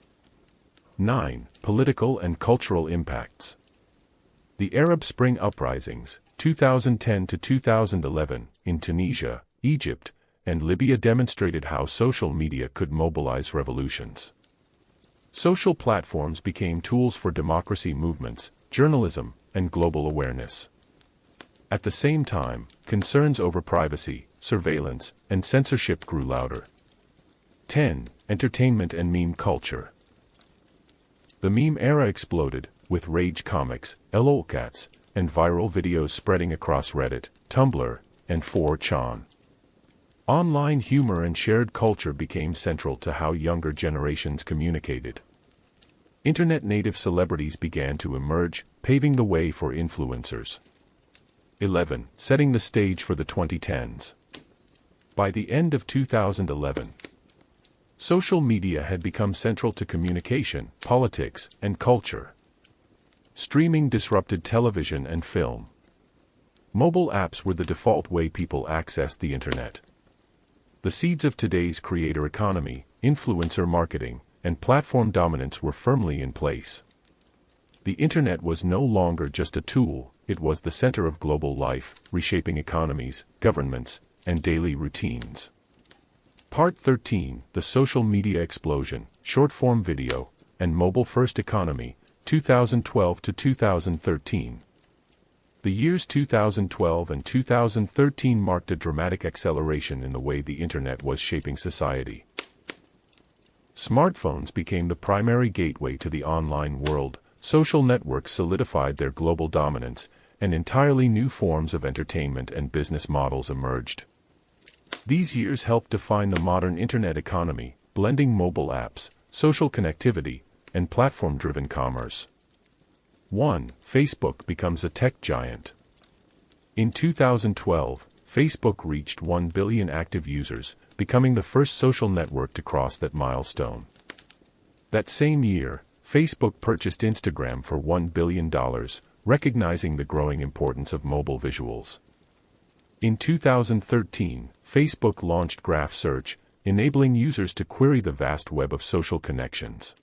9. Political and cultural impacts. The Arab Spring uprisings, 2010 to 2011, in Tunisia, Egypt, and Libya demonstrated how social media could mobilize revolutions. Social platforms became tools for democracy movements, journalism, and global awareness. At the same time, concerns over privacy, surveillance, and censorship grew louder. 10. Entertainment and meme culture. The meme era exploded, with rage comics, lolcats, and viral videos spreading across Reddit, Tumblr, and 4chan. Online humor and shared culture became central to how younger generations communicated. Internet-native celebrities began to emerge, paving the way for influencers. 11. Setting the stage for the 2010s. By the end of 2011, social media had become central to communication, politics, and culture. Streaming disrupted television and film. Mobile apps were the default way people accessed the internet. The seeds of today's creator economy, influencer marketing, and platform dominance were firmly in place. The internet was no longer just a tool, it was the center of global life, reshaping economies, governments, and daily routines. Part 13, The Social Media Explosion, Short-Form Video, and Mobile-First Economy, 2012 to 2013. The years 2012 and 2013 marked a dramatic acceleration in the way the internet was shaping society. Smartphones became the primary gateway to the online world, social networks solidified their global dominance, and entirely new forms of entertainment and business models emerged. These years helped define the modern internet economy, blending mobile apps, social connectivity, and platform-driven commerce. 1. Facebook becomes a tech giant. In 2012, Facebook reached 1 billion active users, becoming the first social network to cross that milestone. That same year, Facebook purchased Instagram for $1 billion, recognizing the growing importance of mobile visuals. In 2013, Facebook launched Graph Search, enabling users to query the vast web of social connections.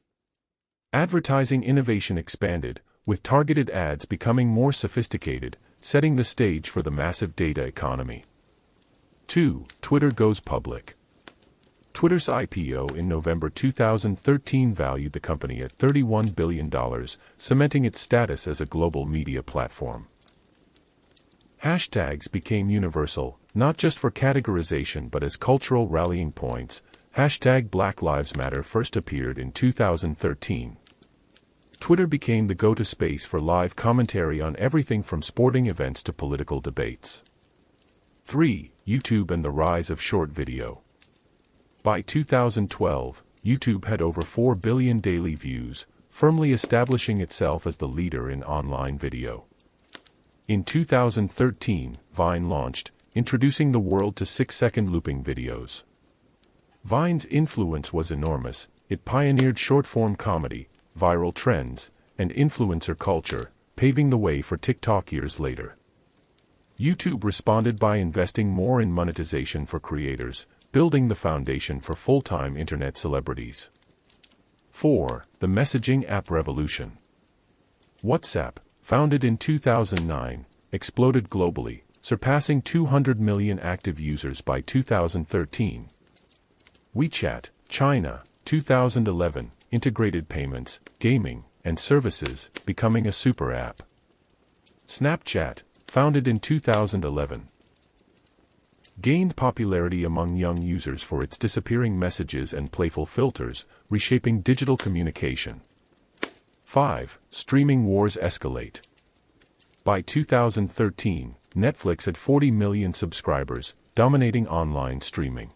Advertising innovation expanded, with targeted ads becoming more sophisticated, setting the stage for the massive data economy. 2. Twitter goes public. Twitter's IPO in November 2013 valued the company at $31 billion, cementing its status as a global media platform. Hashtags became universal, not just for categorization but as cultural rallying points. Hashtag Black Lives Matter first appeared in 2013. Twitter became the go-to space for live commentary on everything from sporting events to political debates. 3. YouTube and the rise of short video. By 2012, YouTube had over 4 billion daily views, firmly establishing itself as the leader in online video. In 2013, Vine launched, introducing the world to 6-second looping videos. Vine's influence was enormous. It pioneered short-form comedy, viral trends, and influencer culture, paving the way for TikTok years later. YouTube responded by investing more in monetization for creators, building the foundation for full-time internet celebrities. 4. The messaging app revolution. WhatsApp, founded in 2009, exploded globally, surpassing 200 million active users by 2013. WeChat, China, 2011, integrated payments, gaming, and services, becoming a super app. Snapchat, founded in 2011, gained popularity among young users for its disappearing messages and playful filters, reshaping digital communication. 5. Streaming wars escalate. By 2013, Netflix had 40 million subscribers, dominating online streaming.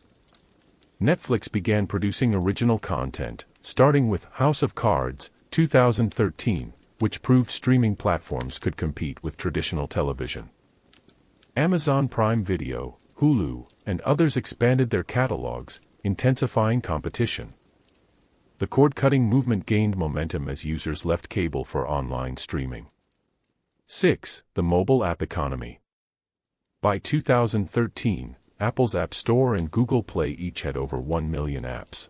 Netflix began producing original content, starting with House of Cards, 2013, which proved streaming platforms could compete with traditional television. Amazon Prime Video, Hulu, and others expanded their catalogs, intensifying competition. The cord-cutting movement gained momentum as users left cable for online streaming. 6. The mobile app economy. By 2013, Apple's App Store and Google Play each had over 1 million apps.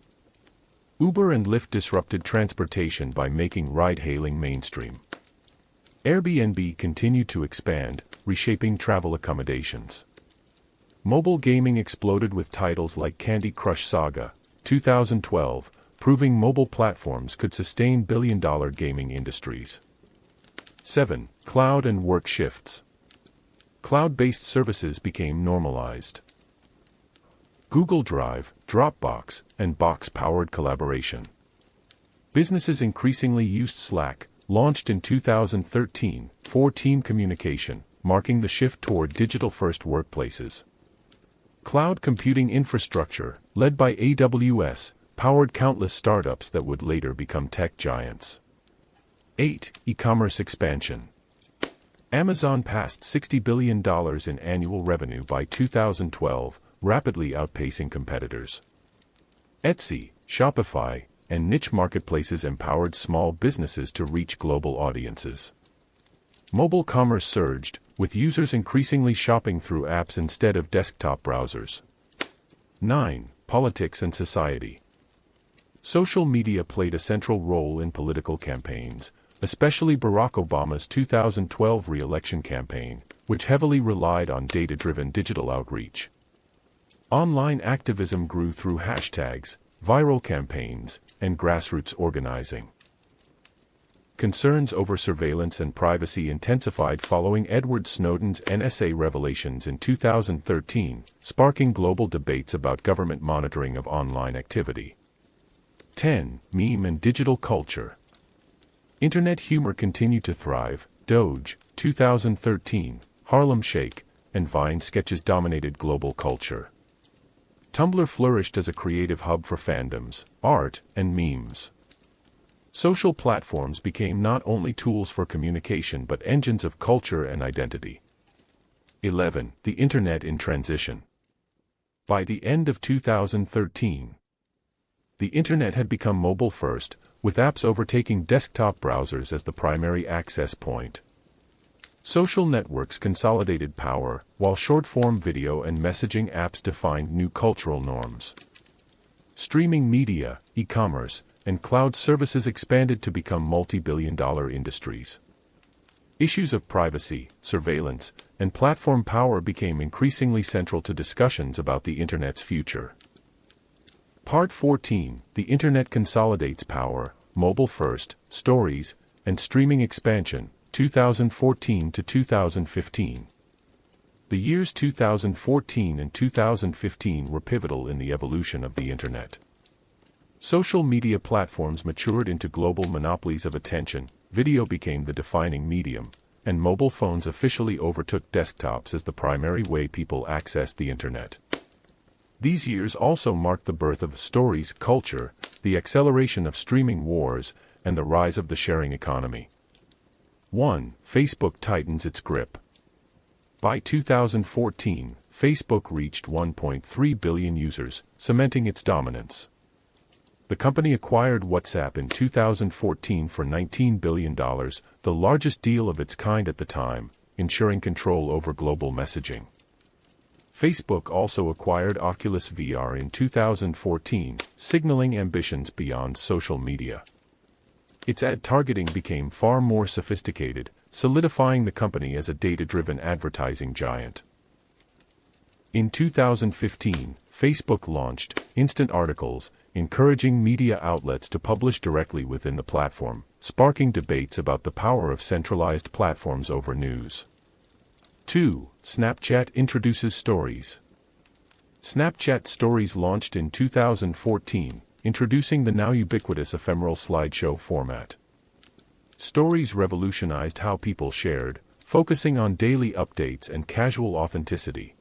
Uber and Lyft disrupted transportation by making ride-hailing mainstream. Airbnb continued to expand, reshaping travel accommodations. Mobile gaming exploded with titles like Candy Crush Saga, 2012, proving mobile platforms could sustain billion-dollar gaming industries. 7. Cloud and work shifts. Cloud-based services became normalized. Google Drive, Dropbox, and Box-powered collaboration. Businesses increasingly used Slack, launched in 2013, for team communication, marking the shift toward digital-first workplaces. Cloud computing infrastructure, led by AWS, powered countless startups that would later become tech giants. 8. E-commerce expansion. Amazon passed $60 billion in annual revenue by 2012, rapidly outpacing competitors. Etsy, Shopify, and niche marketplaces empowered small businesses to reach global audiences. Mobile commerce surged, with users increasingly shopping through apps instead of desktop browsers. 9. Politics and society. Social media played a central role in political campaigns, especially Barack Obama's 2012 re-election campaign, which heavily relied on data-driven digital outreach. Online activism grew through hashtags, viral campaigns, and grassroots organizing. Concerns over surveillance and privacy intensified following Edward Snowden's NSA revelations in 2013, sparking global debates about government monitoring of online activity. 10. Meme and digital culture. Internet humor continued to thrive. Doge, 2013, Harlem Shake, and Vine sketches dominated global culture. Tumblr flourished as a creative hub for fandoms, art, and memes. Social platforms became not only tools for communication but engines of culture and identity. 11. The Internet in transition. By the end of 2013, the Internet had become mobile-first, with apps overtaking desktop browsers as the primary access point. Social networks consolidated power, while short-form video and messaging apps defined new cultural norms. Streaming media, e-commerce, and cloud services expanded to become multi-billion-dollar industries. Issues of privacy, surveillance, and platform power became increasingly central to discussions about the Internet's future. Part 14. The Internet consolidates power, mobile-first, stories, and streaming expansion, 2014 to 2015. The years 2014 and 2015 were pivotal in the evolution of the Internet. Social media platforms matured into global monopolies of attention, video became the defining medium, and mobile phones officially overtook desktops as the primary way people accessed the Internet. These years also marked the birth of stories culture, the acceleration of streaming wars, and the rise of the sharing economy. 1. Facebook tightens its grip. By 2014, Facebook reached 1.3 billion users, cementing its dominance. The company acquired WhatsApp in 2014 for $19 billion, the largest deal of its kind at the time, ensuring control over global messaging. Facebook also acquired Oculus VR in 2014, signaling ambitions beyond social media. Its ad targeting became far more sophisticated, solidifying the company as a data-driven advertising giant. In 2015, Facebook launched Instant Articles, encouraging media outlets to publish directly within the platform, sparking debates about the power of centralized platforms over news. 2. Snapchat introduces stories. Snapchat Stories launched in 2014, introducing the now ubiquitous ephemeral slideshow format. Stories revolutionized how people shared, focusing on daily updates and casual authenticity.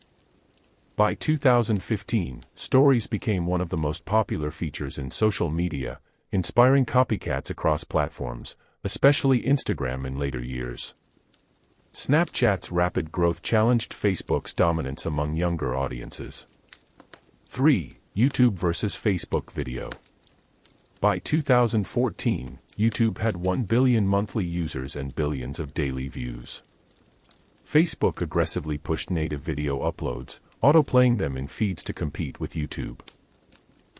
By 2015, Stories became one of the most popular features in social media, inspiring copycats across platforms, especially Instagram in later years. Snapchat's rapid growth challenged Facebook's dominance among younger audiences. 3. YouTube versus Facebook video. By 2014, YouTube had 1 billion monthly users and billions of daily views. Facebook aggressively pushed native video uploads, autoplaying them in feeds to compete with YouTube.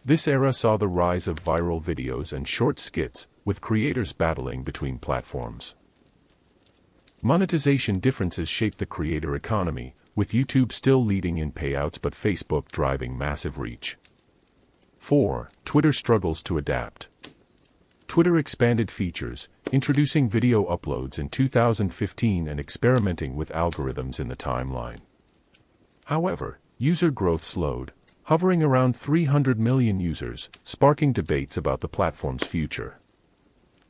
This era saw the rise of viral videos and short skits, with creators battling between platforms. Monetization differences shaped the creator economy, with YouTube still leading in payouts but Facebook driving massive reach. 4. Twitter struggles to adapt. Twitter expanded features, introducing video uploads in 2015 and experimenting with algorithms in the timeline. However, user growth slowed, hovering around 300 million users, sparking debates about the platform's future.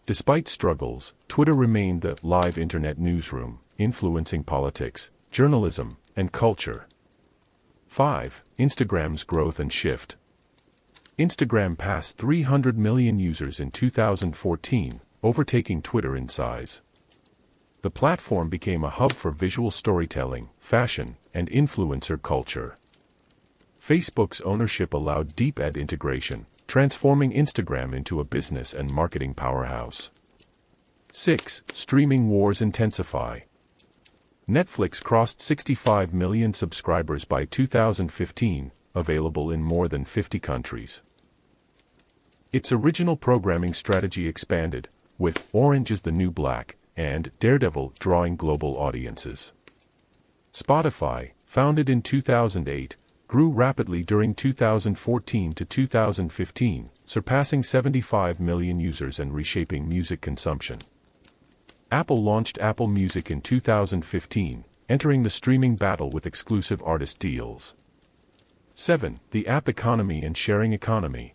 Despite struggles, Twitter remained the live internet newsroom, influencing politics, journalism, and culture. 5. Instagram's growth and shift. Instagram passed 300 million users in 2014, overtaking Twitter in size. The platform became a hub for visual storytelling, fashion, and influencer culture. Facebook's ownership allowed deep ad integration, transforming Instagram into a business and marketing powerhouse. 6. Streaming wars intensify. Netflix crossed 65 million subscribers by 2015, available in more than 50 countries. Its original programming strategy expanded, with Orange is the New Black and Daredevil drawing global audiences. Spotify, founded in 2008, grew rapidly during 2014 to 2015, surpassing 75 million users and reshaping music consumption. Apple launched Apple Music in 2015, entering the streaming battle with exclusive artist deals. 7. The app economy and sharing economy.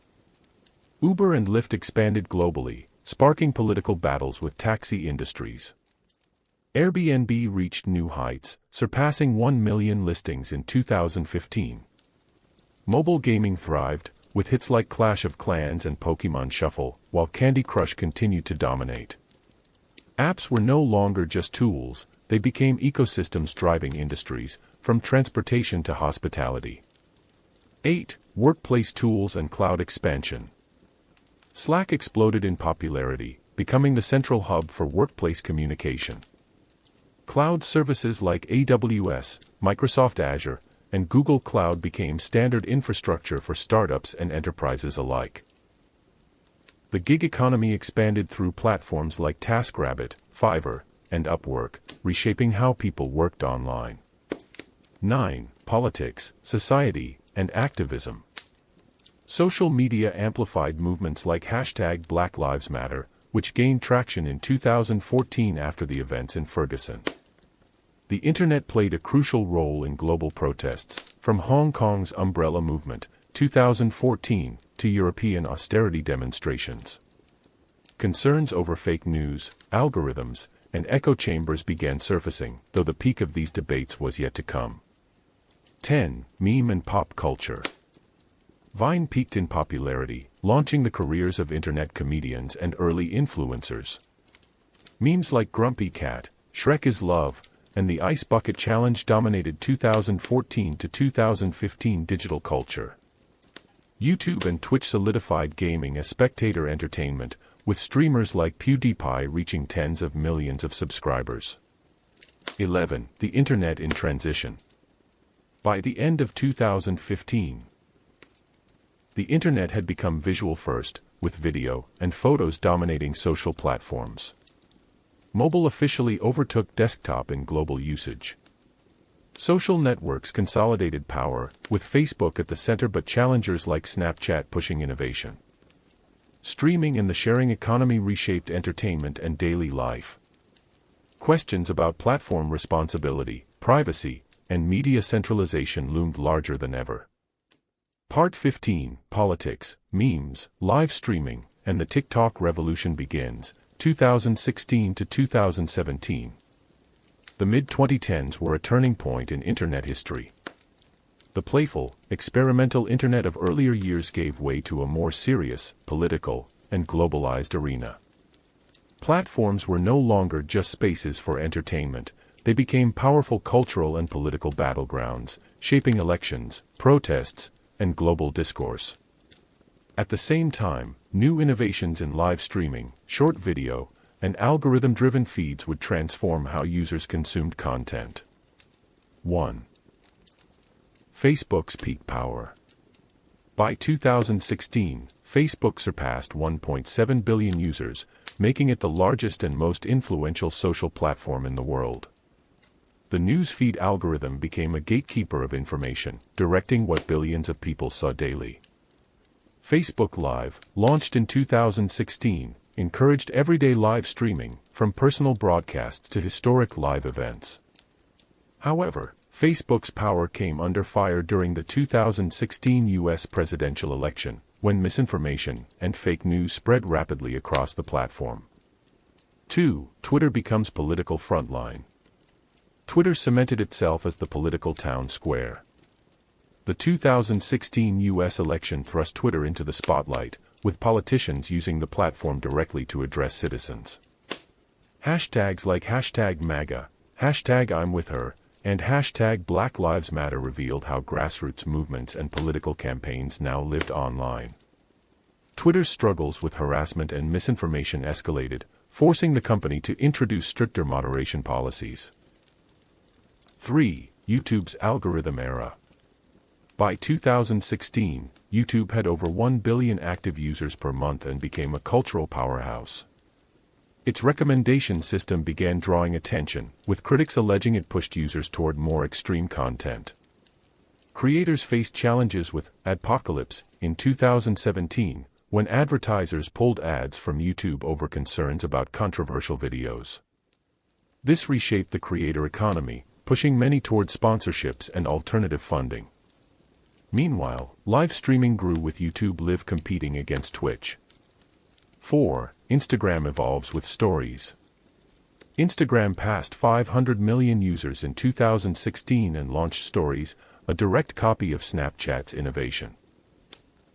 Uber and Lyft expanded globally, sparking political battles with taxi industries. Airbnb reached new heights, surpassing 1 million listings in 2015. Mobile gaming thrived, with hits like Clash of Clans and Pokémon Shuffle, while Candy Crush continued to dominate. Apps were no longer just tools, they became ecosystems driving industries, from transportation to hospitality. 8. Workplace tools and cloud expansion. Slack exploded in popularity, becoming the central hub for workplace communication. Cloud services like AWS, Microsoft Azure, and Google Cloud became standard infrastructure for startups and enterprises alike. The gig economy expanded through platforms like TaskRabbit, Fiverr, and Upwork, reshaping how people worked online. 9. Politics, society, and activism. Social media amplified movements like #Black Lives Matter, which gained traction in 2014 after the events in Ferguson. The internet played a crucial role in global protests, from Hong Kong's Umbrella Movement, 2014, to European austerity demonstrations. Concerns over fake news, algorithms, and echo chambers began surfacing, though the peak of these debates was yet to come. 10. Meme and pop culture. Vine peaked in popularity, launching the careers of internet comedians and early influencers. Memes like Grumpy Cat, Shrek is Love, and the Ice Bucket Challenge dominated 2014 to 2015 digital culture. YouTube and Twitch solidified gaming as spectator entertainment, with streamers like PewDiePie reaching tens of millions of subscribers. 11. The Internet in transition. By the end of 2015, the Internet had become visual first, with video and photos dominating social platforms. Mobile officially overtook desktop in global usage. Social networks consolidated power, with Facebook at the center but challengers like Snapchat pushing innovation. Streaming and the sharing economy reshaped entertainment and daily life. Questions about platform responsibility, privacy, and media centralization loomed larger than ever. Part 15, Politics, Memes, Live Streaming, and the TikTok Revolution begins, 2016 to 2017. The mid-2010s were a turning point in internet history. The playful, experimental internet of earlier years gave way to a more serious, political, and globalized arena. Platforms were no longer just spaces for entertainment, they became powerful cultural and political battlegrounds, shaping elections, protests, and global discourse. At the same time, new innovations in live streaming, short video, and algorithm-driven feeds would transform how users consumed content. 1. Facebook's peak power. By 2016, Facebook surpassed 1.7 billion users, making it the largest and most influential social platform in the world. The news feed algorithm became a gatekeeper of information, directing what billions of people saw daily. Facebook Live, launched in 2016, encouraged everyday live streaming, from personal broadcasts to historic live events. However, Facebook's power came under fire during the 2016 U.S. presidential election, when misinformation and fake news spread rapidly across the platform. 2. Twitter becomes political frontline. Twitter cemented itself as the political town square. The 2016 U.S. election thrust Twitter into the spotlight, with politicians using the platform directly to address citizens. Hashtags like #MAGA, #I'mWithHer, and #Black Lives Matter revealed how grassroots movements and political campaigns now lived online. Twitter's struggles with harassment and misinformation escalated, forcing the company to introduce stricter moderation policies. 3. YouTube's algorithm era. By 2016, YouTube had over 1 billion active users per month and became a cultural powerhouse. Its recommendation system began drawing attention, with critics alleging it pushed users toward more extreme content. Creators faced challenges with adpocalypse in 2017, when advertisers pulled ads from YouTube over concerns about controversial videos. This reshaped the creator economy, pushing many toward sponsorships and alternative funding. Meanwhile, live streaming grew with YouTube Live competing against Twitch. 4. Instagram evolves with stories. Instagram passed 500 million users in 2016 and launched Stories, a direct copy of Snapchat's innovation.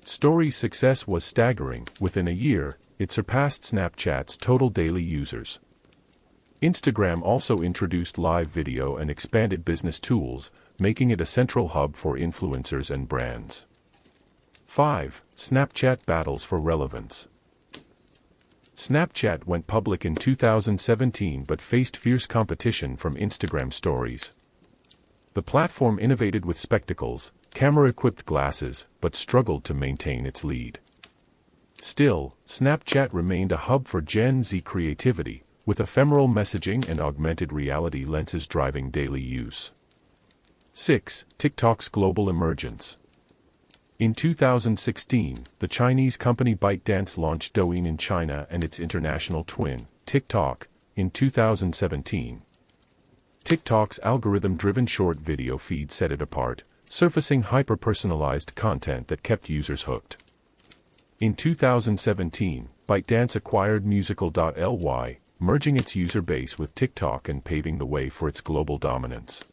Stories' success was staggering. Within a year, it surpassed Snapchat's total daily users. Instagram also introduced live video and expanded business tools, making it a central hub for influencers and brands. 5. Snapchat battles for relevance. Snapchat went public in 2017 but faced fierce competition from Instagram Stories. The platform innovated with spectacles, camera-equipped glasses, but struggled to maintain its lead. Still, Snapchat remained a hub for Gen Z creativity, with ephemeral messaging and augmented reality lenses driving daily use. 6. TikTok's global emergence. In 2016, the Chinese company ByteDance launched Douyin in China and its international twin, TikTok, in 2017. TikTok's algorithm-driven short video feed set it apart, surfacing hyper-personalized content that kept users hooked. In 2017, ByteDance acquired Musical.ly, merging its user base with TikTok and paving the way for its global dominance.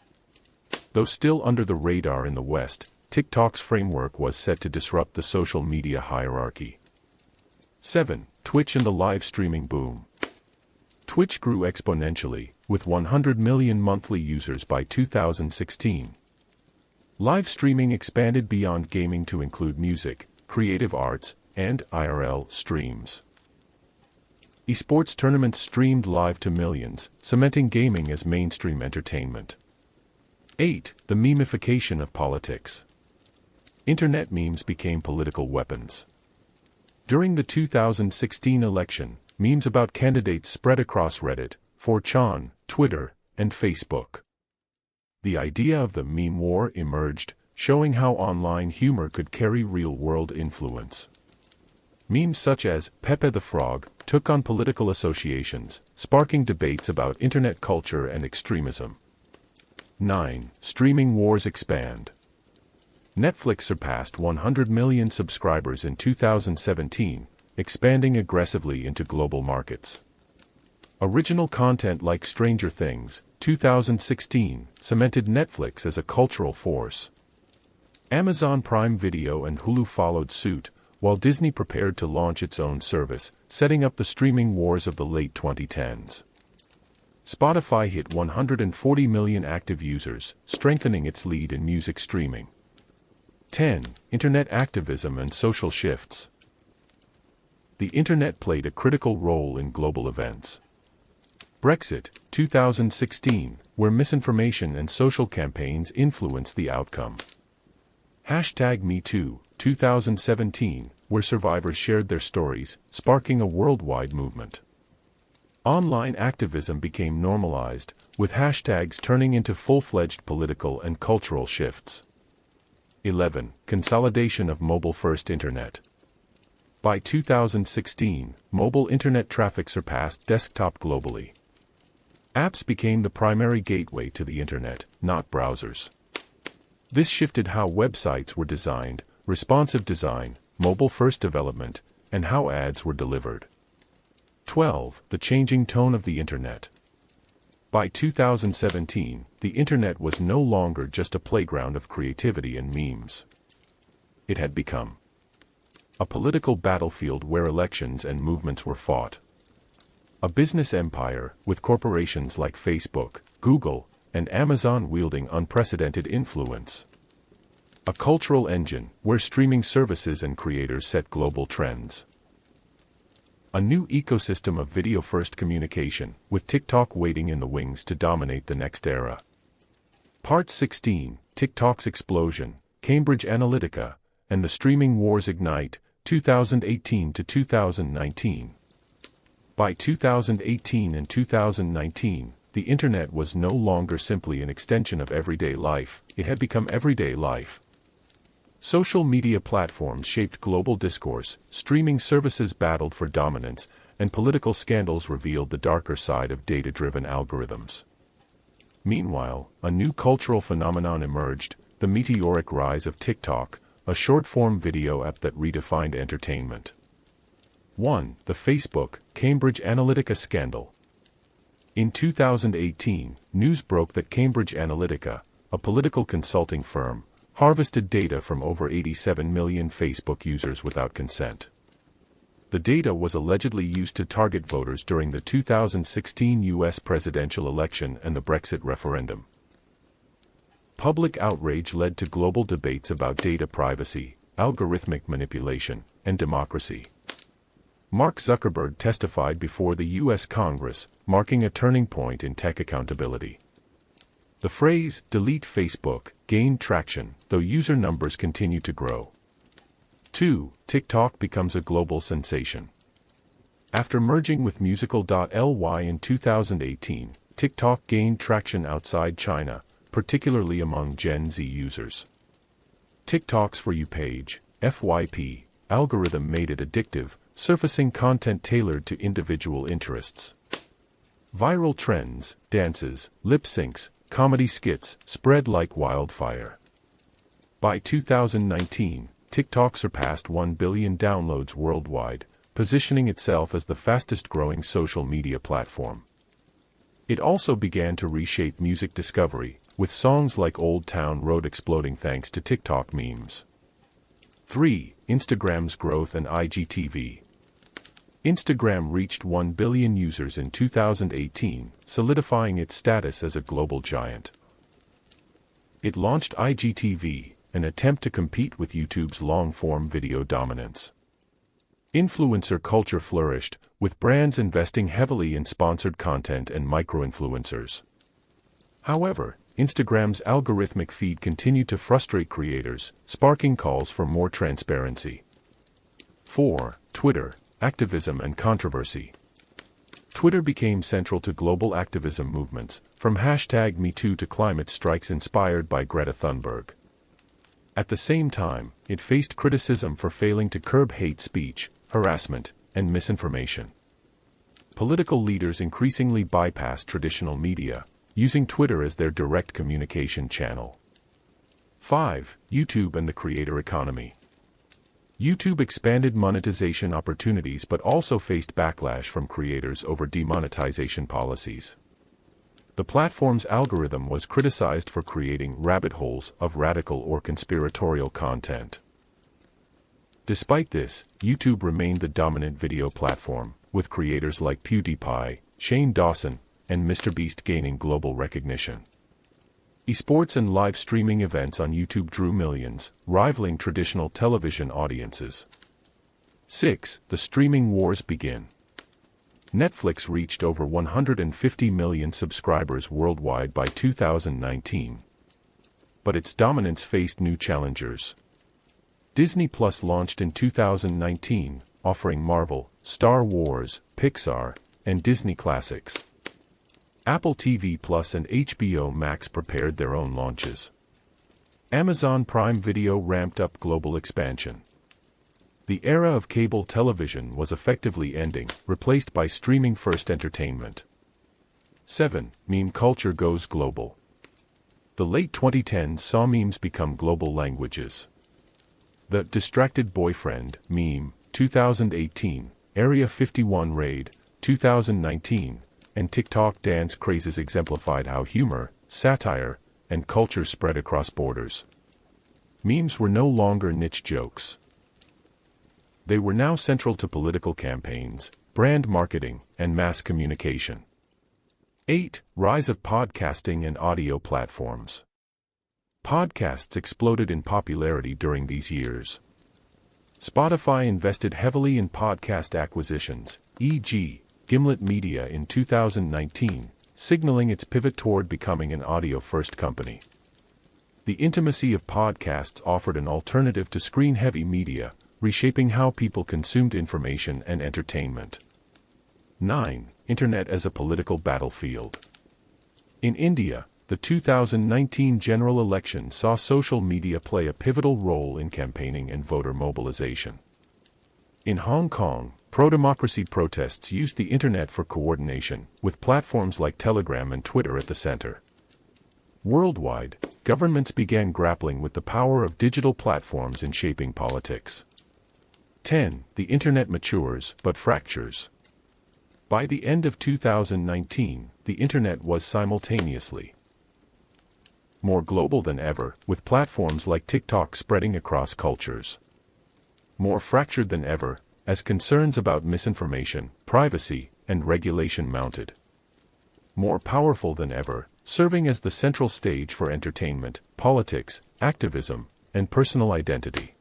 Though still under the radar in the West, TikTok's framework was set to disrupt the social media hierarchy. 7. Twitch and the live streaming boom. Twitch grew exponentially, with 100 million monthly users by 2016. Live streaming expanded beyond gaming to include music, creative arts, and IRL streams. Esports tournaments streamed live to millions, cementing gaming as mainstream entertainment. 8. The memification of politics. Internet memes became political weapons. During the 2016 election, memes about candidates spread across Reddit, 4chan, Twitter, and Facebook. The idea of the meme war emerged, showing how online humor could carry real-world influence. Memes such as Pepe the Frog took on political associations, sparking debates about internet culture and extremism. 9. Streaming wars expand. Netflix surpassed 100 million subscribers in 2017, expanding aggressively into global markets. Original content like Stranger Things, 2016, cemented Netflix as a cultural force. Amazon Prime Video and Hulu followed suit, while Disney prepared to launch its own service, setting up the streaming wars of the late 2010s. Spotify hit 140 million active users, strengthening its lead in music streaming. 10. Internet activism and social shifts. The Internet played a critical role in global events. Brexit, 2016, where misinformation and social campaigns influenced the outcome. #MeToo, 2017, where survivors shared their stories, sparking a worldwide movement. Online activism became normalized, with hashtags turning into full-fledged political and cultural shifts. 11. Consolidation of mobile-first internet. By 2016, mobile internet traffic surpassed desktop globally. Apps became the primary gateway to the internet, not browsers. This shifted how websites were designed, responsive design, mobile-first development, and how ads were delivered. 12. The changing tone of the internet. By 2017, the internet was no longer just a playground of creativity and memes. It had become a political battlefield where elections and movements were fought. A business empire, with corporations like Facebook, Google, and Amazon wielding unprecedented influence. A cultural engine, where streaming services and creators set global trends. A new ecosystem of video-first communication, with TikTok waiting in the wings to dominate the next era. Part 16, TikTok's explosion, Cambridge Analytica, and the streaming wars ignite, 2018 to 2019. By 2018 and 2019, the internet was no longer simply an extension of everyday life, it had become everyday life. Social media platforms shaped global discourse, streaming services battled for dominance, and political scandals revealed the darker side of data-driven algorithms. Meanwhile, a new cultural phenomenon emerged, the meteoric rise of TikTok, a short-form video app that redefined entertainment. 1. The Facebook, Cambridge Analytica scandal. In 2018, news broke that Cambridge Analytica, a political consulting firm, harvested data from over 87 million Facebook users without consent. The data was allegedly used to target voters during the 2016 U.S. presidential election and the Brexit referendum. Public outrage led to global debates about data privacy, algorithmic manipulation, and democracy. Mark Zuckerberg testified before the U.S. Congress, marking a turning point in tech accountability. The phrase, "delete Facebook," gained traction, though user numbers continue to grow. 2. TikTok becomes a global sensation. After merging with Musical.ly in 2018, TikTok gained traction outside China, particularly among Gen Z users. TikTok's For You page, FYP, algorithm made it addictive, surfacing content tailored to individual interests. Viral trends, dances, lip syncs, comedy skits spread like wildfire. By 2019, TikTok surpassed 1 billion downloads worldwide, positioning itself as the fastest-growing social media platform. It also began to reshape music discovery, with songs like Old Town Road exploding thanks to TikTok memes. 3. Instagram's growth and IGTV. Instagram reached 1 billion users in 2018, solidifying its status as a global giant. It launched IGTV, an attempt to compete with YouTube's long-form video dominance. Influencer culture flourished, with brands investing heavily in sponsored content and micro-influencers. However, Instagram's algorithmic feed continued to frustrate creators, sparking calls for more transparency. 4. Twitter, activism and controversy. Twitter became central to global activism movements, from #MeToo to climate strikes inspired by Greta Thunberg. At the same time, it faced criticism for failing to curb hate speech, harassment, and misinformation. Political leaders increasingly bypassed traditional media, using Twitter as their direct communication channel. 5. YouTube and the creator economy. YouTube expanded monetization opportunities but also faced backlash from creators over demonetization policies. The platform's algorithm was criticized for creating rabbit holes of radical or conspiratorial content. Despite this, YouTube remained the dominant video platform, with creators like PewDiePie, Shane Dawson, and MrBeast gaining global recognition. Esports and live streaming events on YouTube drew millions, rivaling traditional television audiences. 6. The streaming wars begin. Netflix reached over 150 million subscribers worldwide by 2019. but its dominance faced new challengers. Disney Plus launched in 2019, offering Marvel, Star Wars, Pixar, and Disney classics. Apple TV Plus and HBO Max prepared their own launches. Amazon Prime Video ramped up global expansion. The era of cable television was effectively ending, replaced by streaming-first entertainment. 7. Meme culture goes global. The late 2010s saw memes become global languages. The Distracted Boyfriend meme, 2018, Area 51 raid, 2019, and TikTok dance crazes exemplified how humor, satire, and culture spread across borders. Memes were no longer niche jokes. They were now central to political campaigns, brand marketing, and mass communication. 8. Rise of podcasting and audio platforms. Podcasts exploded in popularity during these years. Spotify invested heavily in podcast acquisitions, e.g., Gimlet Media in 2019, signaling its pivot toward becoming an audio-first company. The intimacy of podcasts offered an alternative to screen-heavy media, reshaping how people consumed information and entertainment. 9. Internet as a political battlefield. In India, the 2019 general election saw social media play a pivotal role in campaigning and voter mobilization. In Hong Kong, pro-democracy protests used the internet for coordination, with platforms like Telegram and Twitter at the center. Worldwide, governments began grappling with the power of digital platforms in shaping politics. 10. The internet matures, but fractures. By the end of 2019, the internet was simultaneously more global than ever, with platforms like TikTok spreading across cultures. More fractured than ever, as concerns about misinformation, privacy, and regulation mounted. More powerful than ever, serving as the central stage for entertainment, politics, activism, and personal identity.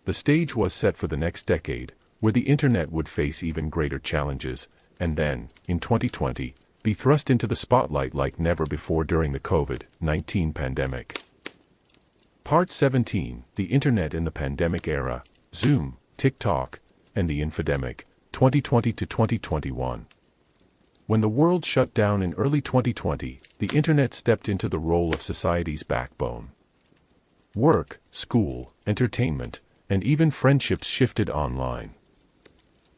The stage was set for the next decade, where the internet would face even greater challenges, and then, in 2020, be thrust into the spotlight like never before during the COVID-19 pandemic. Part 17, The Internet in the Pandemic Era, Zoom, TikTok, and the Infodemic, 2020 to 2021. When the world shut down in early 2020, the internet stepped into the role of society's backbone. Work, school, entertainment, and even friendships shifted online.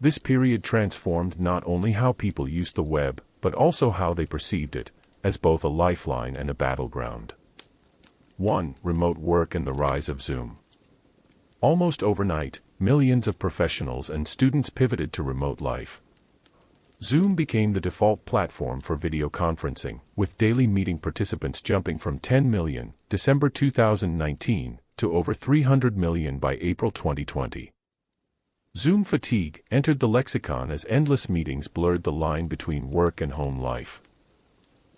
This period transformed not only how people used the web, but also how they perceived it, as both a lifeline and a battleground. 1. Remote work and the rise of Zoom. Almost overnight, millions of professionals and students pivoted to remote life. Zoom became the default platform for video conferencing, with daily meeting participants jumping from 10 million, December 2019, to over 300 million by April 2020. Zoom fatigue entered the lexicon as endless meetings blurred the line between work and home life.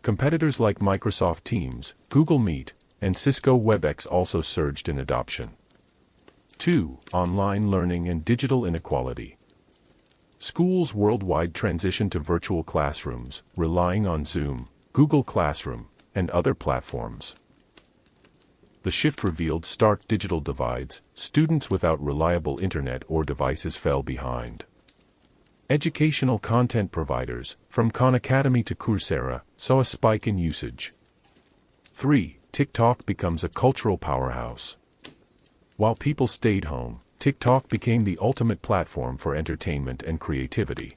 Competitors like Microsoft Teams, Google Meet, and Cisco WebEx also surged in adoption. 2. Online learning and digital inequality. Schools worldwide transitioned to virtual classrooms, relying on Zoom, Google Classroom, and other platforms. The shift revealed stark digital divides. Students without reliable internet or devices fell behind. Educational content providers, from Khan Academy to Coursera, saw a spike in usage. 3. TikTok becomes a cultural powerhouse. While people stayed home, TikTok became the ultimate platform for entertainment and creativity.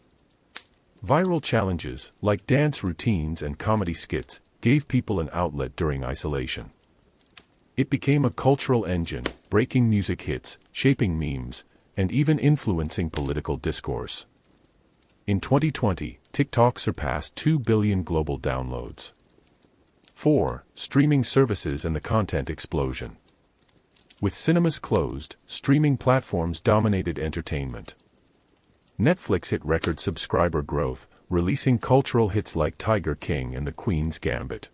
Viral challenges, like dance routines and comedy skits, gave people an outlet during isolation. It became a cultural engine, breaking music hits, shaping memes, and even influencing political discourse. In 2020, TikTok surpassed 2 billion global downloads. 4. Streaming services and the content explosion. With cinemas closed, streaming platforms dominated entertainment. Netflix hit record subscriber growth, releasing cultural hits like Tiger King and The Queen's Gambit.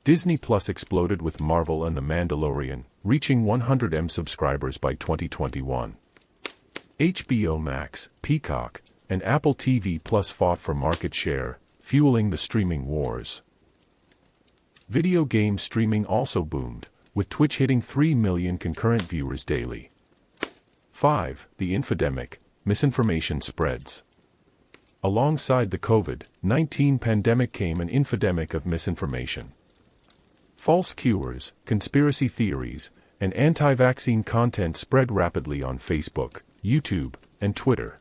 Disney Plus exploded with Marvel and The Mandalorian, reaching 100 million subscribers by 2021. HBO Max, Peacock, and Apple TV Plus fought for market share, fueling the streaming wars. Video game streaming also boomed, with Twitch hitting 3 million concurrent viewers daily. 5. The infodemic, misinformation spreads. Alongside the COVID-19 pandemic came an infodemic of misinformation. False cures, conspiracy theories, and anti-vaccine content spread rapidly on Facebook, YouTube, and Twitter.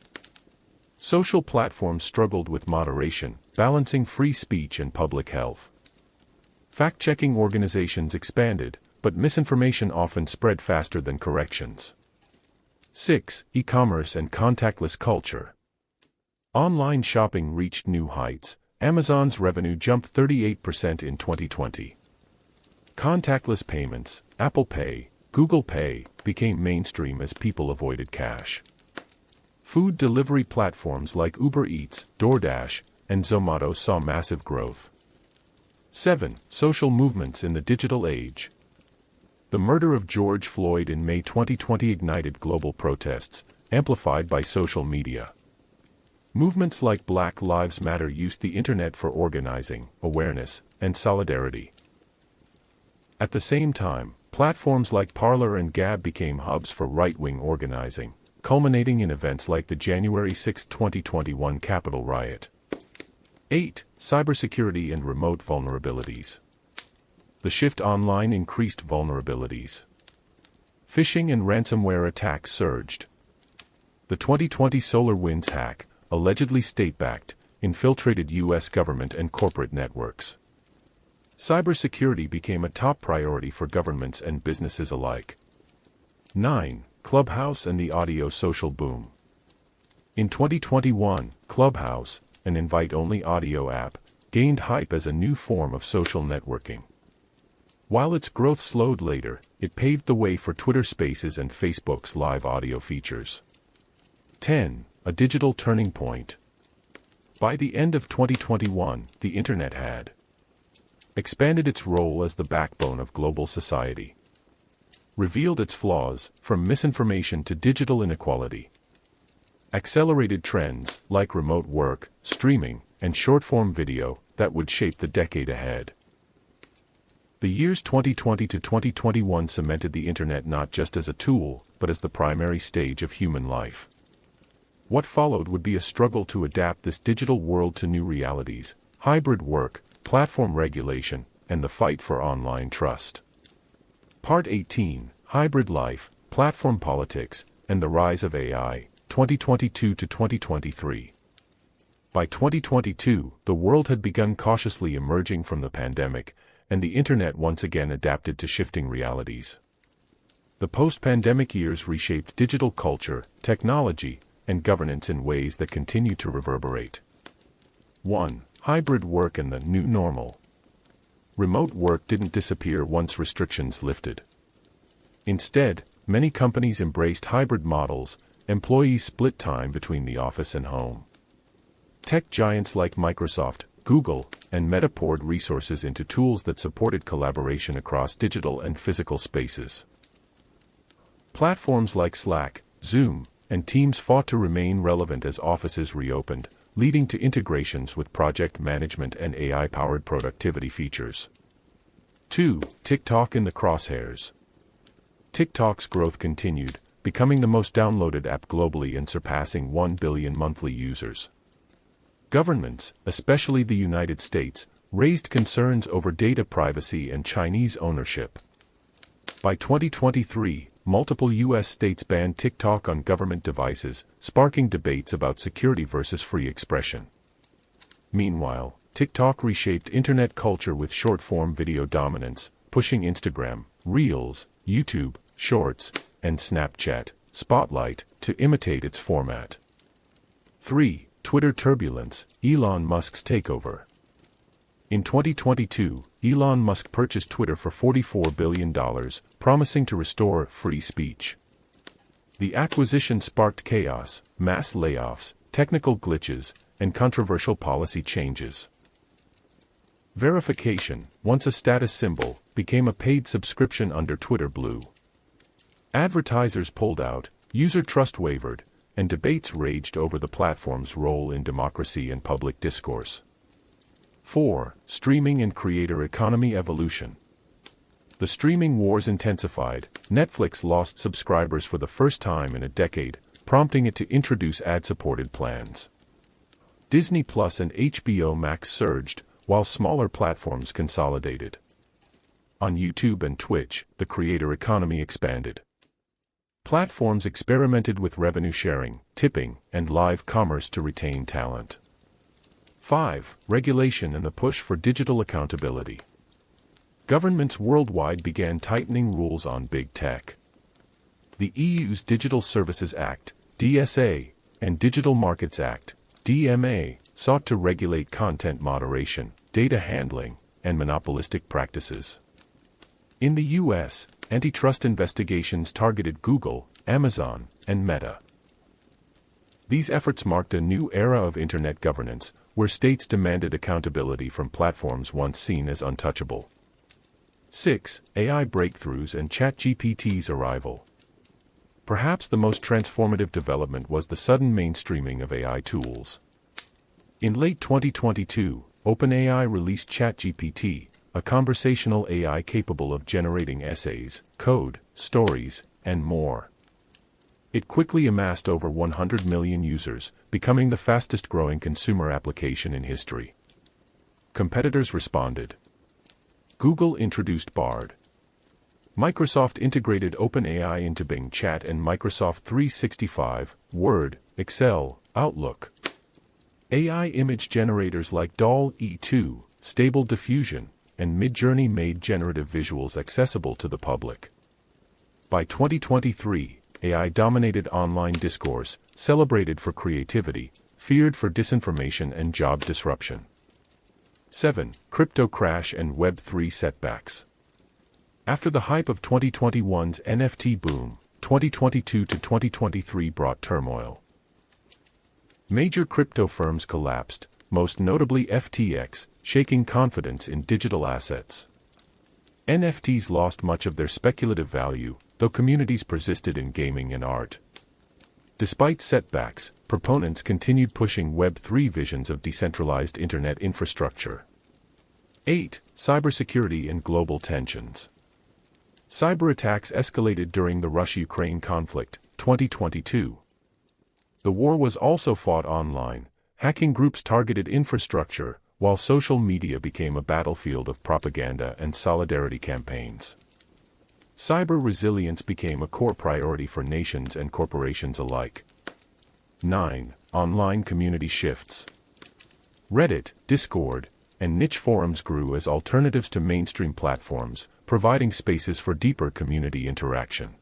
Social platforms struggled with moderation, balancing free speech and public health. Fact-checking organizations expanded, but misinformation often spread faster than corrections. 6. E-commerce and contactless culture. Online shopping reached new heights. Amazon's revenue jumped 38% in 2020. Contactless payments, Apple Pay, Google Pay, became mainstream as people avoided cash. Food delivery platforms like Uber Eats, DoorDash, and Zomato saw massive growth. 7. Social movements in the digital age. The murder of George Floyd in May 2020 ignited global protests, amplified by social media. Movements like Black Lives Matter used the internet for organizing, awareness, and solidarity. At the same time, platforms like Parler and Gab became hubs for right-wing organizing, culminating in events like the January 6, 2021 Capitol riot. 8. Cybersecurity and remote vulnerabilities. The shift online increased vulnerabilities. Phishing and ransomware attacks surged. The 2020 SolarWinds hack, allegedly state-backed, infiltrated U.S. government and corporate networks. Cybersecurity became a top priority for governments and businesses alike. 9. Clubhouse and the audio social boom. In 2021, Clubhouse, an invite-only audio app, gained hype as a new form of social networking. While its growth slowed later, it paved the way for Twitter Spaces and Facebook's live audio features. 10. A digital turning point. By the end of 2021, the Internet had expanded its role as the backbone of global society, revealed its flaws, from misinformation to digital inequality, accelerated trends, like remote work, streaming, and short-form video, that would shape the decade ahead. The years 2020 to 2021 cemented the Internet not just as a tool, but as the primary stage of human life. What followed would be a struggle to adapt this digital world to new realities: hybrid work, platform regulation, and the fight for online trust. Part 18, Hybrid Life, Platform Politics, and the Rise of AI, 2022 to 2023. By 2022, the world had begun cautiously emerging from the pandemic, and the Internet once again adapted to shifting realities. The post-pandemic years reshaped digital culture, technology, and governance in ways that continue to reverberate. 1. Hybrid work and the new normal. Remote work didn't disappear once restrictions lifted. Instead, many companies embraced hybrid models. Employees split time between the office and home. Tech giants like Microsoft, Google, and Meta poured resources into tools that supported collaboration across digital and physical spaces. Platforms like Slack, Zoom, and Teams fought to remain relevant as offices reopened, leading to integrations with project management and AI-powered productivity features. 2. TikTok in the crosshairs. TikTok's growth continued, becoming the most downloaded app globally and surpassing 1 billion monthly users. Governments, especially the United States, raised concerns over data privacy and Chinese ownership. By 2023, multiple U.S. states banned TikTok on government devices, sparking debates about security versus free expression. Meanwhile, TikTok reshaped internet culture with short-form video dominance, pushing Instagram, Reels, YouTube, Shorts, and Snapchat, Spotlight, to imitate its format. 3. Twitter turbulence, Elon Musk's takeover. In 2022, Elon Musk purchased Twitter for $44 billion, promising to restore free speech. The acquisition sparked chaos, mass layoffs, technical glitches, and controversial policy changes. Verification, once a status symbol, became a paid subscription under Twitter Blue. Advertisers pulled out, user trust wavered, and debates raged over the platform's role in democracy and public discourse. 4. Streaming and creator economy evolution. The streaming wars intensified. Netflix lost subscribers for the first time in a decade, prompting it to introduce ad-supported plans. Disney Plus and HBO Max surged, while smaller platforms consolidated. On YouTube and Twitch, the creator economy expanded. Platforms experimented with revenue sharing, tipping, and live commerce to retain talent. 5. Regulation and the push for digital accountability. Governments worldwide began tightening rules on big tech. The EU's Digital Services Act, DSA, and Digital Markets Act, DMA, sought to regulate content moderation, data handling, and monopolistic practices. In the U.S., antitrust investigations targeted Google, Amazon, and Meta. These efforts marked a new era of internet governance, where states demanded accountability from platforms once seen as untouchable. 6. AI breakthroughs and ChatGPT's arrival. Perhaps the most transformative development was the sudden mainstreaming of AI tools. In late 2022, OpenAI released ChatGPT, a conversational AI capable of generating essays, code, stories, and more. It quickly amassed over 100 million users, becoming the fastest-growing consumer application in history. Competitors responded. Google introduced Bard. Microsoft integrated OpenAI into Bing Chat and Microsoft 365, Word, Excel, Outlook. AI image generators like DALL-E 2, Stable Diffusion, and Midjourney made generative visuals accessible to the public. By 2023, AI dominated online discourse, celebrated for creativity, feared for disinformation and job disruption. 7. Crypto crash and Web3 setbacks. After the hype of 2021's NFT boom, 2022 to 2023 brought turmoil. Major crypto firms collapsed, most notably FTX, shaking confidence in digital assets. NFTs lost much of their speculative value, though communities persisted in gaming and art. Despite setbacks, proponents continued pushing Web3 visions of decentralized internet infrastructure. 8. Cybersecurity and global tensions. Cyber attacks escalated during the Russia-Ukraine conflict, 2022. The war was also fought online. Hacking groups targeted infrastructure, while social media became a battlefield of propaganda and solidarity campaigns. Cyber resilience became a core priority for nations and corporations alike. 9. Online community shifts. Reddit, Discord, and niche forums grew as alternatives to mainstream platforms, providing spaces for deeper community interaction.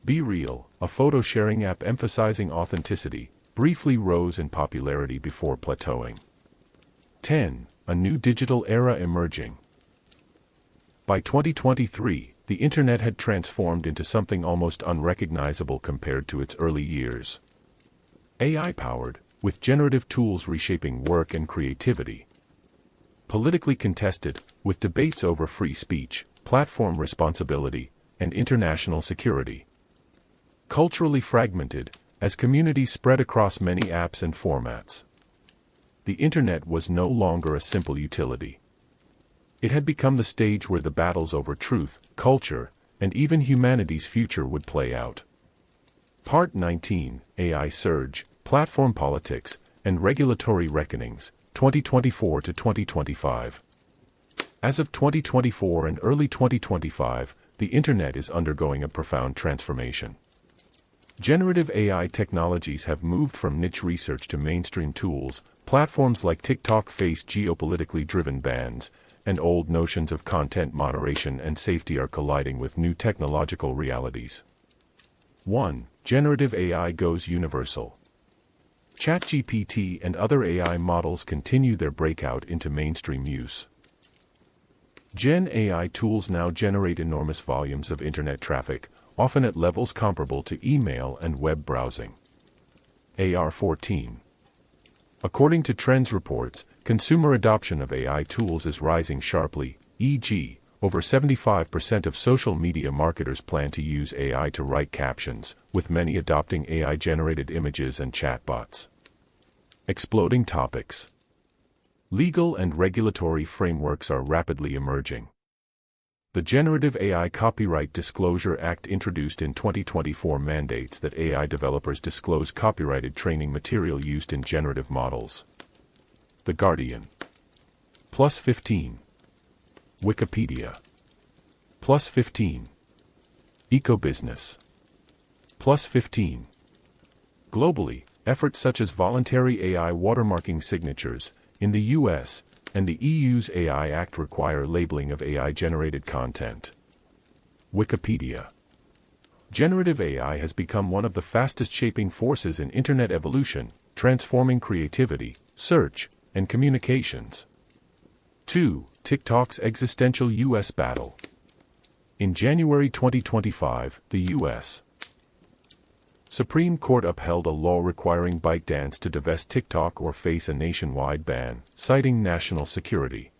Be Real, a photo-sharing app emphasizing authenticity, briefly rose in popularity before plateauing. 10. A new digital era emerging. By 2023, the internet had transformed into something almost unrecognizable compared to its early years. AI-powered, with generative tools reshaping work and creativity. Politically contested, with debates over free speech, platform responsibility, and international security. Culturally fragmented, as communities spread across many apps and formats. The internet was no longer a simple utility. It had become the stage where the battles over truth, culture, and even humanity's future would play out. Part 19, AI Surge, Platform Politics, and Regulatory Reckonings, 2024 to 2025. As of 2024 and early 2025, the internet is undergoing a profound transformation. Generative AI technologies have moved from niche research to mainstream tools. Platforms like TikTok face geopolitically driven bans, and old notions of content moderation and safety are colliding with new technological realities. 1. Generative AI goes universal. ChatGPT and other AI models continue their breakout into mainstream use. Gen AI tools now generate enormous volumes of internet traffic, often at levels comparable to email and web browsing. AR-14. According to Trends reports, consumer adoption of AI tools is rising sharply, e.g., over 75% of social media marketers plan to use AI to write captions, with many adopting AI-generated images and chatbots. Exploding topics. Legal and regulatory frameworks are rapidly emerging. The Generative AI Copyright Disclosure Act introduced in 2024 mandates that AI developers disclose copyrighted training material used in generative models. The Guardian. Plus 15. Wikipedia. Plus 15. Ecobusiness. Plus 15. Globally, efforts such as voluntary AI watermarking signatures, in the US, and the EU's AI Act require labeling of AI-generated content. Wikipedia. Generative AI has become one of the fastest-shaping forces in Internet evolution, transforming creativity, search, and communications. 2. TikTok's existential U.S. battle. In January 2025, the U.S. Supreme Court upheld a law requiring ByteDance to divest TikTok or face a nationwide ban, citing national security.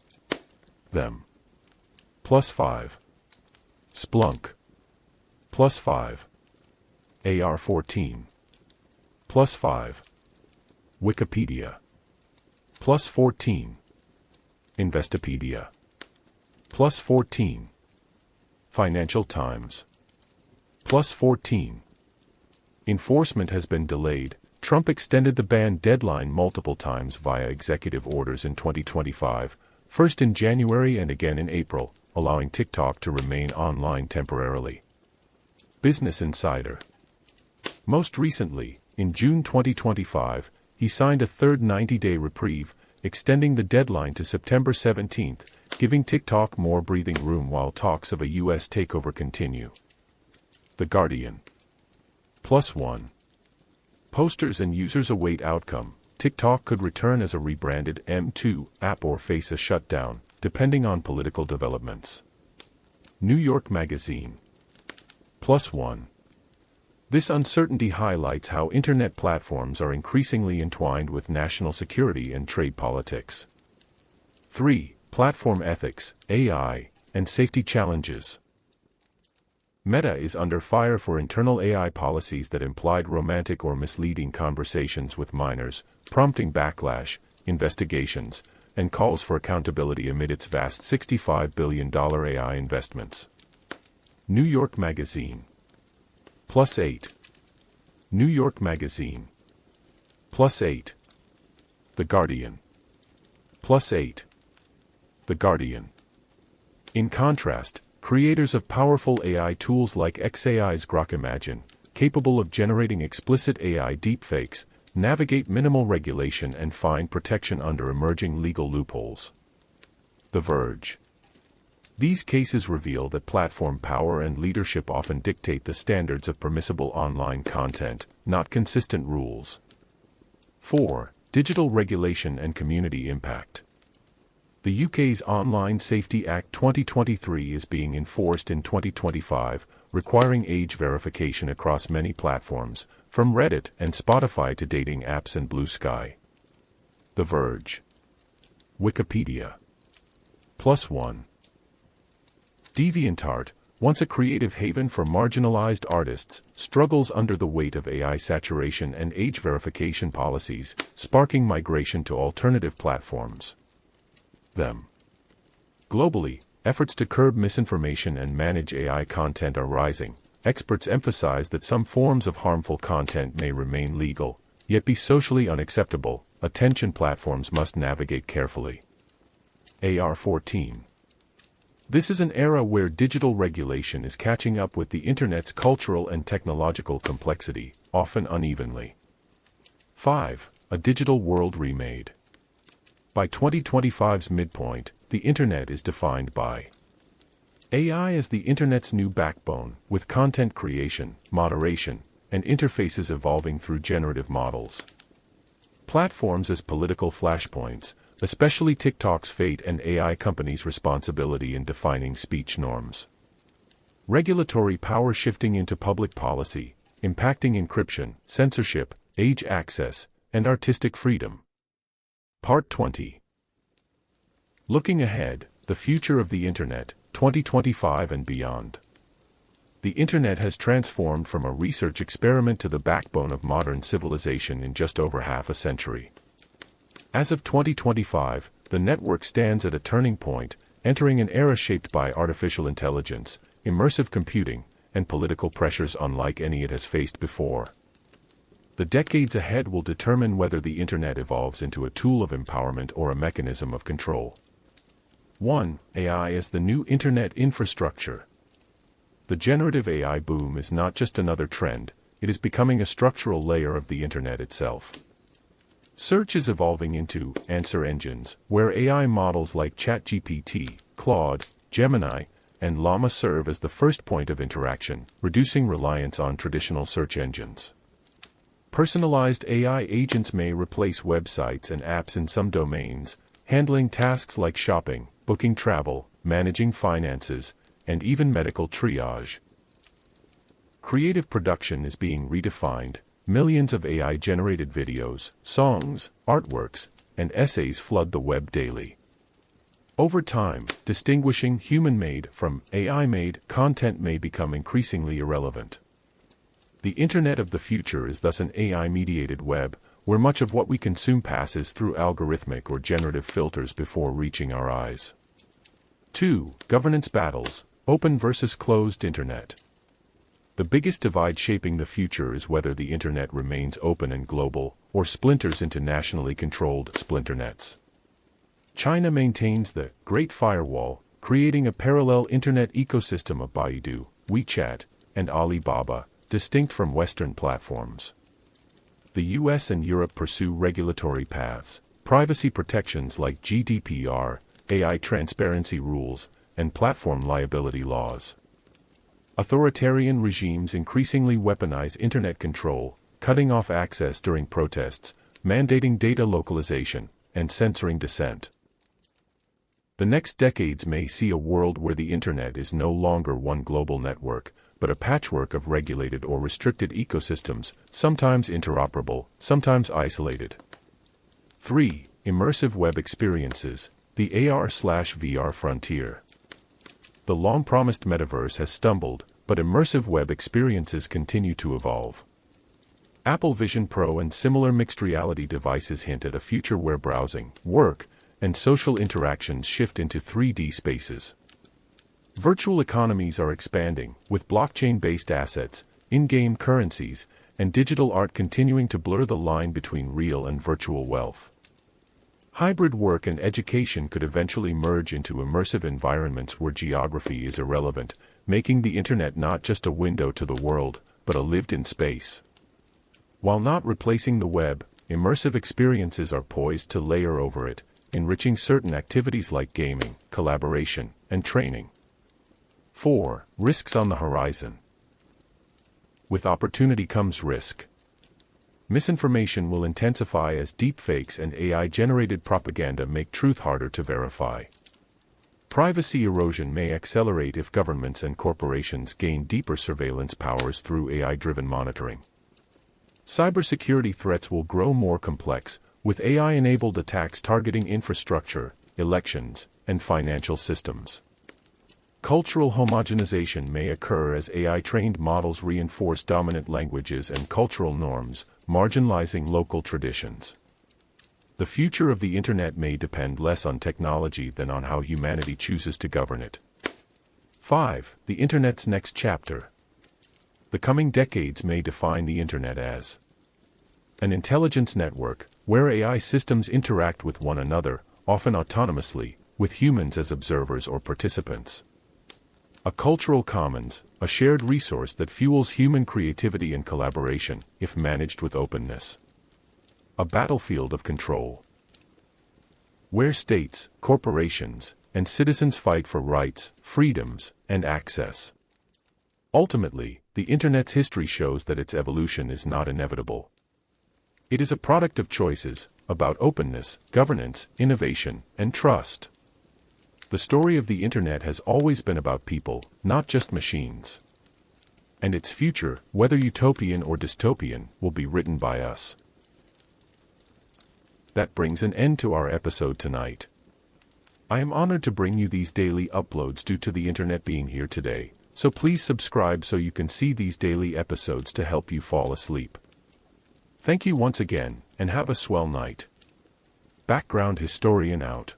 Them. Plus 5. Splunk. Plus 5. AR-14. Plus 5. Wikipedia. Plus 14. Investopedia. Plus 14. Financial Times. Plus 14. Enforcement has been delayed. Trump extended the ban deadline multiple times via executive orders in 2025, first in January and again in April, allowing TikTok to remain online temporarily. Business Insider. Most recently, in June 2025, he signed a third 90-day reprieve, extending the deadline to September 17, giving TikTok more breathing room while talks of a U.S. takeover continue. The Guardian. Plus 1. Posters and users await outcome. TikTok could return as a rebranded M2 app or face a shutdown, depending on political developments. New York Magazine. Plus 1. This uncertainty highlights how Internet platforms are increasingly entwined with national security and trade politics. 3. Platform ethics, AI, and safety challenges. Meta is under fire for internal AI policies that implied romantic or misleading conversations with minors, prompting backlash, investigations, and calls for accountability amid its vast $65 billion AI investments. New York Magazine. Plus 8. New York Magazine. Plus 8. The Guardian. Plus 8. The Guardian. In contrast, creators of powerful AI tools like xAI's Grok Imagine, capable of generating explicit AI deepfakes, navigate minimal regulation and find protection under emerging legal loopholes. The Verge. These cases reveal that platform power and leadership often dictate the standards of permissible online content, not consistent rules. 4. Digital regulation and community impact. The UK's Online Safety Act 2023 is being enforced in 2025, requiring age verification across many platforms, from Reddit and Spotify to dating apps and Blue Sky. The Verge. Wikipedia. Plus 1. DeviantArt, once a creative haven for marginalized artists, struggles under the weight of AI saturation and age verification policies, sparking migration to alternative platforms. Them. Globally, efforts to curb misinformation and manage AI content are rising. Experts emphasize that some forms of harmful content may remain legal, yet be socially unacceptable, a tension platforms must navigate carefully. AR-14. This is an era where digital regulation is catching up with the Internet's cultural and technological complexity, often unevenly. 5. A digital world remade. By 2025's midpoint, the Internet is defined by AI as the Internet's new backbone, with content creation, moderation, and interfaces evolving through generative models. Platforms as political flashpoints, especially TikTok's fate and AI companies' responsibility in defining speech norms. Regulatory power shifting into public policy, impacting encryption, censorship, age access, and artistic freedom. Part 20. Looking ahead, the future of the Internet, 2025 and beyond. The Internet has transformed from a research experiment to the backbone of modern civilization in just over half a century. As of 2025, the the network stands at a turning point, entering an era shaped by artificial intelligence, immersive computing, and political pressures unlike any it has faced before. The decades ahead will determine whether the internet evolves into a tool of empowerment or a mechanism of control. 1. AI as the new internet infrastructure. The generative AI boom is not just another trend, it is becoming a structural layer of the internet itself. Search is evolving into answer engines, where AI models like ChatGPT, Claude, Gemini, and Llama serve as the first point of interaction, reducing reliance on traditional search engines. Personalized AI agents may replace websites and apps in some domains, handling tasks like shopping, booking travel, managing finances, and even medical triage. Creative production is being redefined. Millions of AI-generated videos, songs, artworks, and essays flood the web daily. Over time, distinguishing human-made from AI-made content may become increasingly irrelevant. The Internet of the future is thus an AI-mediated web, where much of what we consume passes through algorithmic or generative filters before reaching our eyes. 2. Governance battles, open versus closed Internet. The biggest divide shaping the future is whether the Internet remains open and global, or splinters into nationally controlled splinternets. China maintains the Great Firewall, creating a parallel Internet ecosystem of Baidu, WeChat, and Alibaba, distinct from Western platforms. The US and Europe pursue regulatory paths, privacy protections like GDPR, AI transparency rules, and platform liability laws. Authoritarian regimes increasingly weaponize internet control, cutting off access during protests, mandating data localization, and censoring dissent. The next decades may see a world where the internet is no longer one global network, but a patchwork of regulated or restricted ecosystems, sometimes interoperable, sometimes isolated. 3. Immersive web experiences, the AR/VR frontier. The long-promised metaverse has stumbled, but immersive web experiences continue to evolve. Apple Vision Pro and similar mixed reality devices hint at a future where browsing, work, and social interactions shift into 3D spaces. Virtual economies are expanding, with blockchain-based assets, in-game currencies, and digital art continuing to blur the line between real and virtual wealth. Hybrid work and education could eventually merge into immersive environments where geography is irrelevant, making the internet not just a window to the world, but a lived-in space. While not replacing the web, immersive experiences are poised to layer over it, enriching certain activities like gaming, collaboration, and training. 4. Risks on the horizon. With opportunity comes risk. Misinformation will intensify as deepfakes and AI-generated propaganda make truth harder to verify. Privacy erosion may accelerate if governments and corporations gain deeper surveillance powers through AI-driven monitoring. Cybersecurity threats will grow more complex, with AI-enabled attacks targeting infrastructure, elections, and financial systems. Cultural homogenization may occur as AI-trained models reinforce dominant languages and cultural norms, marginalizing local traditions. The future of the internet may depend less on technology than on how humanity chooses to govern it. 5. The internet's next chapter. The coming decades may define the internet as an intelligence network, where AI systems interact with one another, often autonomously, with humans as observers or participants. A cultural commons, a shared resource that fuels human creativity and collaboration, if managed with openness. A battlefield of control, where states, corporations, and citizens fight for rights, freedoms, and access. Ultimately, the Internet's history shows that its evolution is not inevitable. It is a product of choices, about openness, governance, innovation, and trust. The story of the Internet has always been about people, not just machines. And its future, whether utopian or dystopian, will be written by us. That brings an end to our episode tonight. I am honored to bring you these daily uploads due to the Internet being here today, so please subscribe so you can see these daily episodes to help you fall asleep. Thank you once again, and have a swell night. Background Historian out.